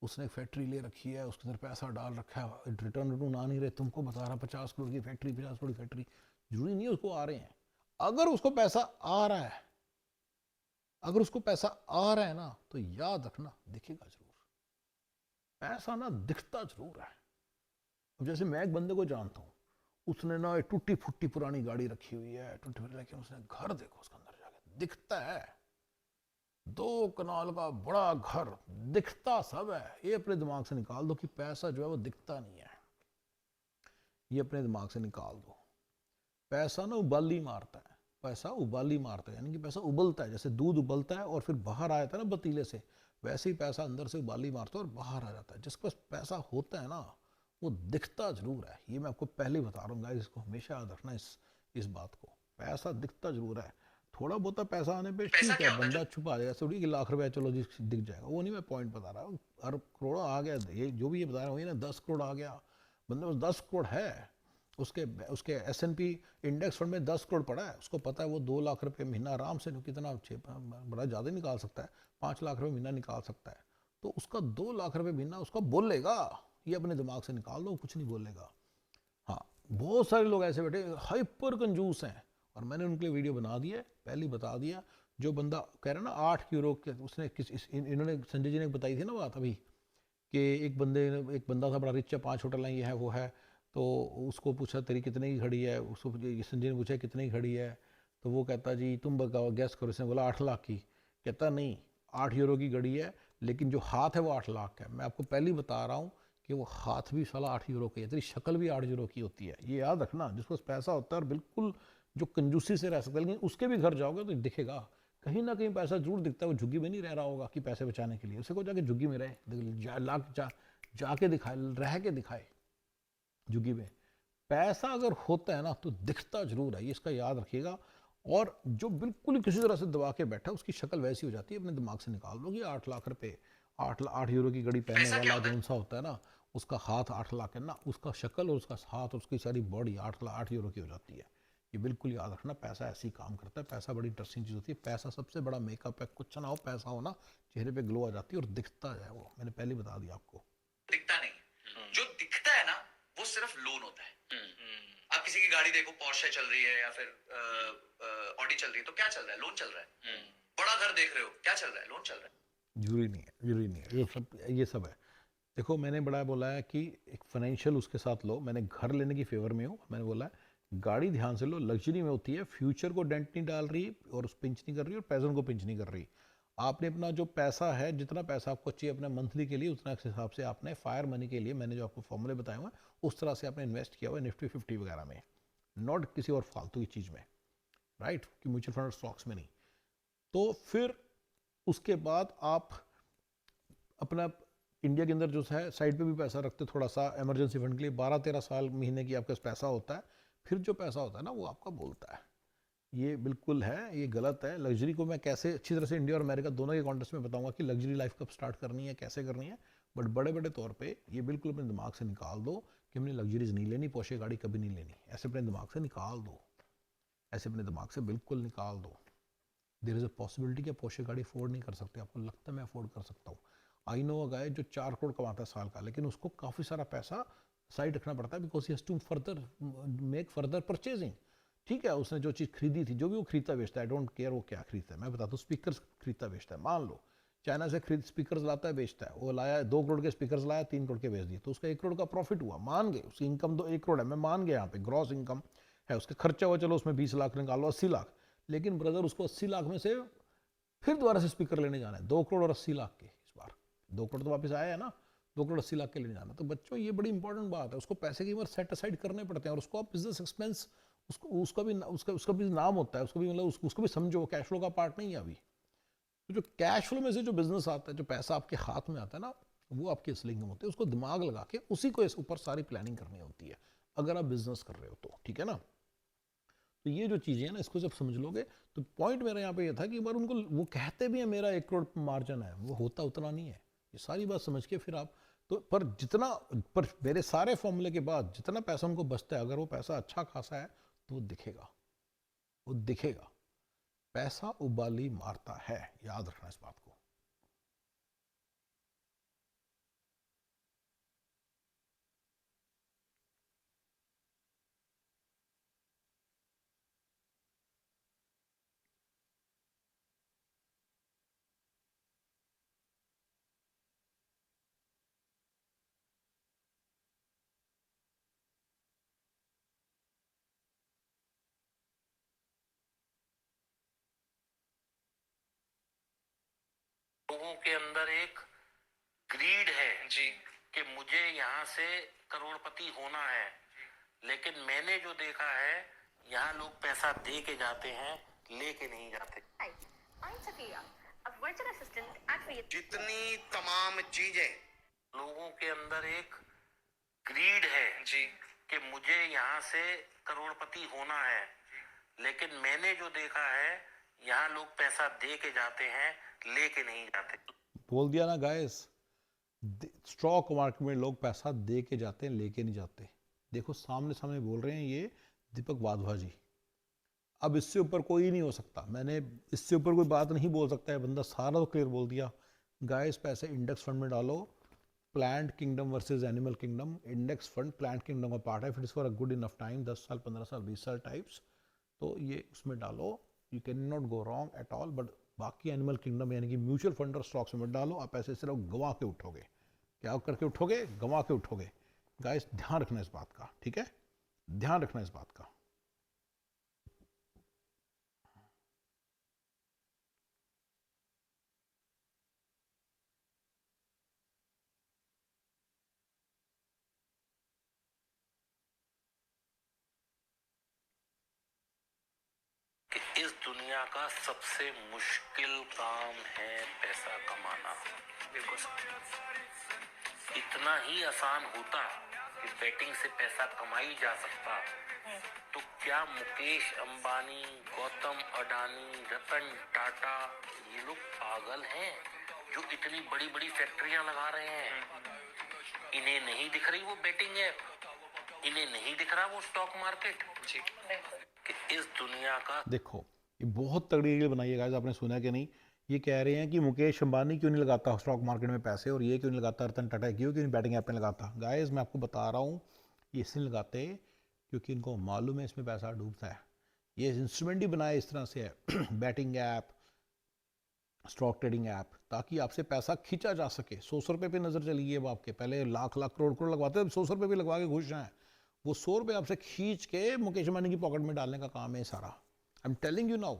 उसने एक फैक्ट्री ले रखी है, उसके अंदर पैसा डाल रखा है, रिटर्न आ नहीं रहे, तुमको बता रहा 50 करोड़ की फैक्ट्री, 50 करोड़ की फैक्ट्री, जरूरी नहीं है उसको आ रहे हैं। अगर उसको पैसा आ रहा है, अगर उसको पैसा आ रहा है ना, तो याद रखना दिखेगा जरूर, पैसा ना दिखता जरूर है। अब जैसे मैं एक बंदे को जानता हूँ, उसने ना टूटी फुट्टी पुरानी गाड़ी रखी हुई है, टूटी फुट्टी, लेकिन उसने घर देखो उसके अंदर जाके दिखता है, 2 कनाल का बड़ा घर, दिखता सब है। ये अपने दिमाग से निकाल दो कि पैसा जो है वो दिखता नहीं है, ये अपने दिमाग से निकाल दो। पैसा ना उबाली मारता है, पैसा उबाली मारता है, यानी कि पैसा उबलता है, जैसे दूध उबलता है और फिर बाहर आया था ना पतीले से, वैसे ही पैसा अंदर से उबाली मारता है और बाहर आ जाता है। जिसके पास पैसा होता है ना वो दिखता जरूर है, ये मैं आपको पहले ही बता रहा हूँ गाइस, इसको हमेशा याद रखना इस बात को, पैसा दिखता जरूर है। थोड़ा बहुत पैसा आने पे ठीक है, बंदा छुपा जाएगा, थोड़ी कि लाख रुपया चलो जी दिख जाएगा, वो नहीं मैं पॉइंट बता रहा हूँ। हर करोड़ आ गया, ये जो भी ये बता रहा हूँ ना, 10 करोड़ आ गया, बंदे पास 10 करोड़ है, उसके S&P इंडेक्स फंड में 10 करोड़ पड़ा है, उसको पता है वो 2 लाख रुपये महीना आराम से, कितना बड़ा ज़्यादा निकाल सकता है, 5 लाख रुपये महीना निकाल सकता है, तो उसका 2 लाख रुपये महीना उसका बोलेगा, ये अपने दिमाग से निकाल दो, कुछ नहीं बोलेगा। हाँ, बहुत सारे लोग ऐसे बैठे हाइपर कंजूस हैं, और मैंने उनके लिए वीडियो बना दिया है, पहले ही बता दिया। जो बंदा कह रहा है ना 8 यूरो के, उसने इन्होंने संजय जी ने बताई थी ना बात अभी, कि एक बंदा था बड़ा रिच है, 5 होटल हैं, ये है वो है, तो उसको पूछा तेरी कितने की खड़ी है, उसको संजय ने पूछा कितने की खड़ी है, तो वो कहता जी तुम बताओ गैस करो, इसने बोला 8 लाख की। कहता नहीं, 8 यूरो की घड़ी है, लेकिन जो हाथ है वो 8 लाख का है। मैं आपको पहले ही बता रहा हूँ कि वो हाथ भी साला 8 यूरो का है, तेरी शक्ल भी 8 यूरो की होती है, ये याद रखना। जिसके पास पैसा होता है और बिल्कुल जो कंजूसी से रह सकता है, लेकिन उसके भी घर जाओगे तो दिखेगा कहीं ना कहीं पैसा जरूर दिखता है। वो झुग्गी में नहीं रह रहा होगा कि पैसे बचाने के लिए, उसे को जाके झुग्गी में रहे, जाके दिखाए, रह के दिखाए झुग्गी में। पैसा अगर होता है ना तो दिखता जरूर है, ये इसका याद रखिएगा। और जो बिल्कुल ही किसी तरह से दबा के बैठा उसकी शक्ल वैसी हो जाती है, अपने दिमाग से निकाल दो कि 8 लाख रुपए, 8 यूरो की घड़ी पहनने पैसा क्या वाला होता है? जौन सा होता है ना, उसका हाथ 8 लाख है ना, उसका शक्ल और उसका हाथ और उसकी सारी बॉडी 8 यूरो की हो जाती है। ये बिल्कुल याद रखना, पैसा ऐसे ही काम करता है। पैसा बड़ी इंटरेस्टिंग चीज़ होती है, पैसा सबसे बड़ा मेकअप है। कुछ ना हो, पैसा हो ना, चेहरे पे ग्लो आ जाती है और दिखता है वो, मैंने पहले बता दिया आपको। दिखता नहीं, जो दिखता है ना वो सिर्फ लोन होता है। आप किसी की गाड़ी देखो, पोर्शे चल रही है या फिर ऑडी चल रही है, तो क्या चल रहा है? लोन चल रहा है। बड़ा घर देख रहे हो, क्या चल रहा है? लोन चल रहा है। जरूरी नहीं है, जरूरी नहीं है, ये सब है। देखो मैंने बड़ा बोला है कि एक फाइनेंशियल उसके साथ लो, मैंने घर लेने की फेवर में हूँ। मैंने बोला है गाड़ी ध्यान से लो, लग्जरी में होती है, फ्यूचर को डेंट नहीं डाल रही और उस पिंच नहीं कर रही और प्रेजेंट को पिंच नहीं कर रही। आपने अपना जो पैसा है, जितना पैसा आपको चाहिए अपने मंथली के लिए, उतना के हिसाब से आपने फायर मनी के लिए, मैंने जो आपको फॉर्मूले बताए हुए हैं उस तरह से आपने इन्वेस्ट किया हुआ है निफ्टी 50 वगैरह में, नॉट किसी और फालतू की चीज़ में, राइट, कि म्यूचुअल फंड और स्टॉक्स में नहीं। तो फिर उसके बाद आप अपना इंडिया के अंदर जो है साइड पे भी पैसा रखते थोड़ा सा इमरजेंसी फंड के लिए। 12-13 साल महीने की आपके पास पैसा होता है, फिर जो पैसा होता है ना वो आपका बोलता है। ये बिल्कुल है, ये गलत है। लग्जरी को मैं कैसे अच्छी तरह से इंडिया और अमेरिका दोनों के कॉन्टेक्स्ट में बताऊंगा कि लग्जरी लाइफ कब स्टार्ट करनी है, कैसे करनी है। बट बड़े बड़े तौर पे ये बिल्कुल अपने दिमाग से निकाल दो कि हमने लग्जरीज नहीं लेनी, पोशे गाड़ी कभी नहीं लेनी, ऐसे अपने दिमाग से निकाल दो, ऐसे अपने दिमाग से बिल्कुल निकाल दो। देयर इज़ अ पॉसिबिलिटी कि पोशे गाड़ी अफोर्ड नहीं कर सकते, आपको लगता है मैं अफोर्ड कर सकता हूँ। आई नो अ गाय जो 4 करोड़ कमाता है साल का, लेकिन उसको काफ़ी सारा पैसा साइड रखना पड़ता है because he has to further make further purchasing. ठीक है, उसने जो चीज़ खरीदी थी, जो भी वो खरीदता बेचता है, आई डोंट केयर वो क्या खरीदता है, मैं बताता हूँ स्पीकर खरीदता बेचता है, मान लो चाइना से खरीद स्पीकर लाता है बेचता है, वो लाया 2 करोड़ के स्पीकर लाया, 3 करोड़ के बेच दिए, तो उसका 1 करोड़ का प्रॉफिट हुआ, मान गए। उसकी इनकम तो 1 करोड़ है, मैं मान गया, यहाँ पे ग्रॉस इनकम है। उसका खर्चा हुआ चलो उसमें 20 लाख निकालो, 80 लाख, लेकिन ब्रदर उसको 80 लाख में से फिर दोबारा से स्पीकर लेने जाना है 2 करोड़ और 80 लाख के। इस बार 2 करोड़ तो वापस आया है ना, 2 करोड़ 80 लाख के लेने जाना। तो बच्चों ये बड़ी इंपॉर्टेंट बात है, उसको पैसे की बार सेट असाइड करने पड़ते हैं, और उसको आप बिजनेस एक्सपेंस, उसका भी नाम होता है, उसको भी मतलब उसको भी समझो, कैश फ्लो का पार्ट नहीं है अभी। तो जो कैश फ्लो में से जो बिजनेस आता है, जो पैसा आपके हाथ में आता है ना, वो आपकी असली इनकम होती है। उसको दिमाग लगा के उसी को इस ऊपर सारी प्लानिंग करनी होती है, अगर आप बिजनेस कर रहे हो तो, ठीक है ना। तो ये जो चीज़ें हैं ना, इसको जब समझ लोगे तो पॉइंट मेरा यहाँ पे ये था कि एक बार उनको, वो कहते भी हैं मेरा 1 करोड़ मार्जिन है, वो होता उतना नहीं है। ये सारी बात समझ के फिर आप तो, पर मेरे सारे फॉर्मूले के बाद जितना पैसा उनको बचता है, अगर वो पैसा अच्छा खासा है तो वो दिखेगा, वो दिखेगा। पैसा उबाली मारता है, याद रखना इस बात को। लोगों के अंदर एक ग्रीड है जी कि मुझे यहाँ से करोड़पति होना है, लेकिन मैंने जो देखा है यहाँ लोग पैसा दे के जाते हैं, लेके नहीं जाते। Hi, I'm Safiya, a virtual assistant at VS. जितनी तमाम चीजें लोगों के अंदर एक ग्रीड है जी कि मुझे यहाँ से करोड़पति होना है, लेकिन मैंने जो देखा है यहाँ लोग पैसा दे के जाते हैं, लेके नहीं जाते। बोल दिया ना गाइस, स्टॉक मार्केट में लोग पैसा दे के जाते हैं, लेके नहीं जाते। देखो सामने सामने बोल रहे हैं ये दीपक वाधवा जी। अब इससे ऊपर कोई नहीं हो सकता, मैंने इससे ऊपर कोई बात नहीं बोल सकता है, बंदा सारा तो क्लियर बोल दिया। गाइस पैसे इंडेक्स फंड में डालो, plant kingdom versus animal kingdom. Index fund plant kingdom का पार्ट है, फिर is for a good enough time, 10 साल 15 साल 20 साल टाइप्स, तो ये उसमें डालो, you can not go wrong at all. But बाकी एनिमल किंगडम यानी कि म्यूचुअल फंड और स्टॉक्स में डालो, आप ऐसे सिर्फ गंवा के उठोगे। क्या करके उठोगे? गंवा के उठोगे। गाइस ध्यान रखना इस बात का, ठीक है, ध्यान रखना इस बात का। कि इस दुनिया का सबसे मुश्किल काम है पैसा कमाना। बिल्कुल इतना ही आसान होता कि बैटिंग से पैसा कमाई जा सकता, तो क्या मुकेश अंबानी, गौतम अडानी, रतन टाटा ये लोग पागल हैं जो इतनी बड़ी बड़ी फैक्ट्रियां लगा रहे हैं? इन्हें नहीं दिख रही वो बैटिंग ऐप, इन्हें नहीं दिख रहा वो स्टॉक मार्केट जी, कि इस दुनिया का। देखो ये बहुत तगड़ी रील बनाई है गाइस, आपने सुना कि नहीं? ये कह रहे हैं कि मुकेश अंबानी क्यों नहीं लगाता स्टॉक मार्केट में पैसे, और ये क्यों नहीं लगाता, रतन टाटा क्यों नहीं बैटिंग ऐप में लगाता। गाइस मैं आपको बता रहा हूँ, ये इसलिए लगाते क्योंकि इनको मालूम है इसमें पैसा डूबता है। ये इंस्ट्रूमेंट ही बनाया इस तरह से है batting app, stock trading app, ताकि आपसे पैसा खींचा जा सके। 100 रुपये पे नज़र चली है अब आपके, पहले लाख लाख करोड़ करोड़ लगवाते थे, 100 रुपये भी लगवा के खुश हैं। वो 100 रुपये आपसे खींच के मुकेश अंबानी की पॉकेट में डालने का काम है सारा। I am telling you now,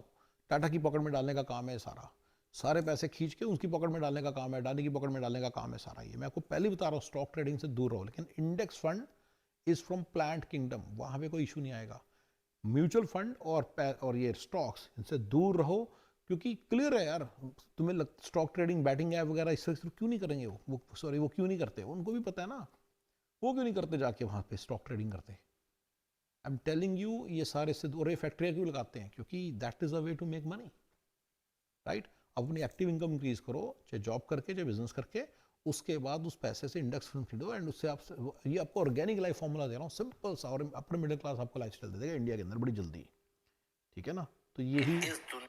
Tata की पॉकेट में डालने का काम है सारा, सारे पैसे खींच के उसकी पॉकेट में डालने का काम है, अडानी की पॉकेट में डालने का काम है सारा। ये मैं आपको पहले ही बता रहा हूँ, स्टॉक ट्रेडिंग से दूर रहो। लेकिन index fund is from plant kingdom, वहाँ पे कोई इशू नहीं आएगा। म्यूचुअल फंड और ये स्टॉक्स, इनसे दूर रहो, क्योंकि क्लियर है यार, तुम्हें स्टॉक ट्रेडिंग, बैटिंग ऐप वगैरह इस तरह क्यों नहीं करेंगे वो सॉरी वो क्यों नहीं करते, उनको भी पता है ना, वो क्यों नहीं करते जाके वहाँ पे स्टॉक ट्रेडिंग करते। आई एम टेलिंग यू, ये सारे से दूर। फैक्ट्रियाँ क्यों लगाते हैं? क्योंकि that is a way to make money, right. अपनी एक्टिव इनकम इंक्रीज करो, चाहे जॉब करके चाहे बिजनेस करके, उसके बाद उस पैसे से इंडेक्स फंड खरीदो, एंड उससे आप, ये आपको ऑर्गेनिक लाइफ फॉर्मूला दे रहा हूँ, सिंपल सा, और अपने मिडिल क्लास आपको लाइफ स्टाइल दे देगा इंडिया के अंदर बड़ी जल्दी, ठीक है ना। तो यही इस दुनिया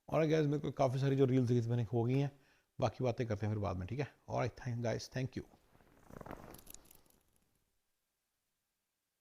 और गैस मेरे को काफ़ी सारी जो रील्स मैंने हो गई हैं, बाकी बातें करते हैं फिर बाद में, ठीक है। और थैंक गाइस, थैंक यू।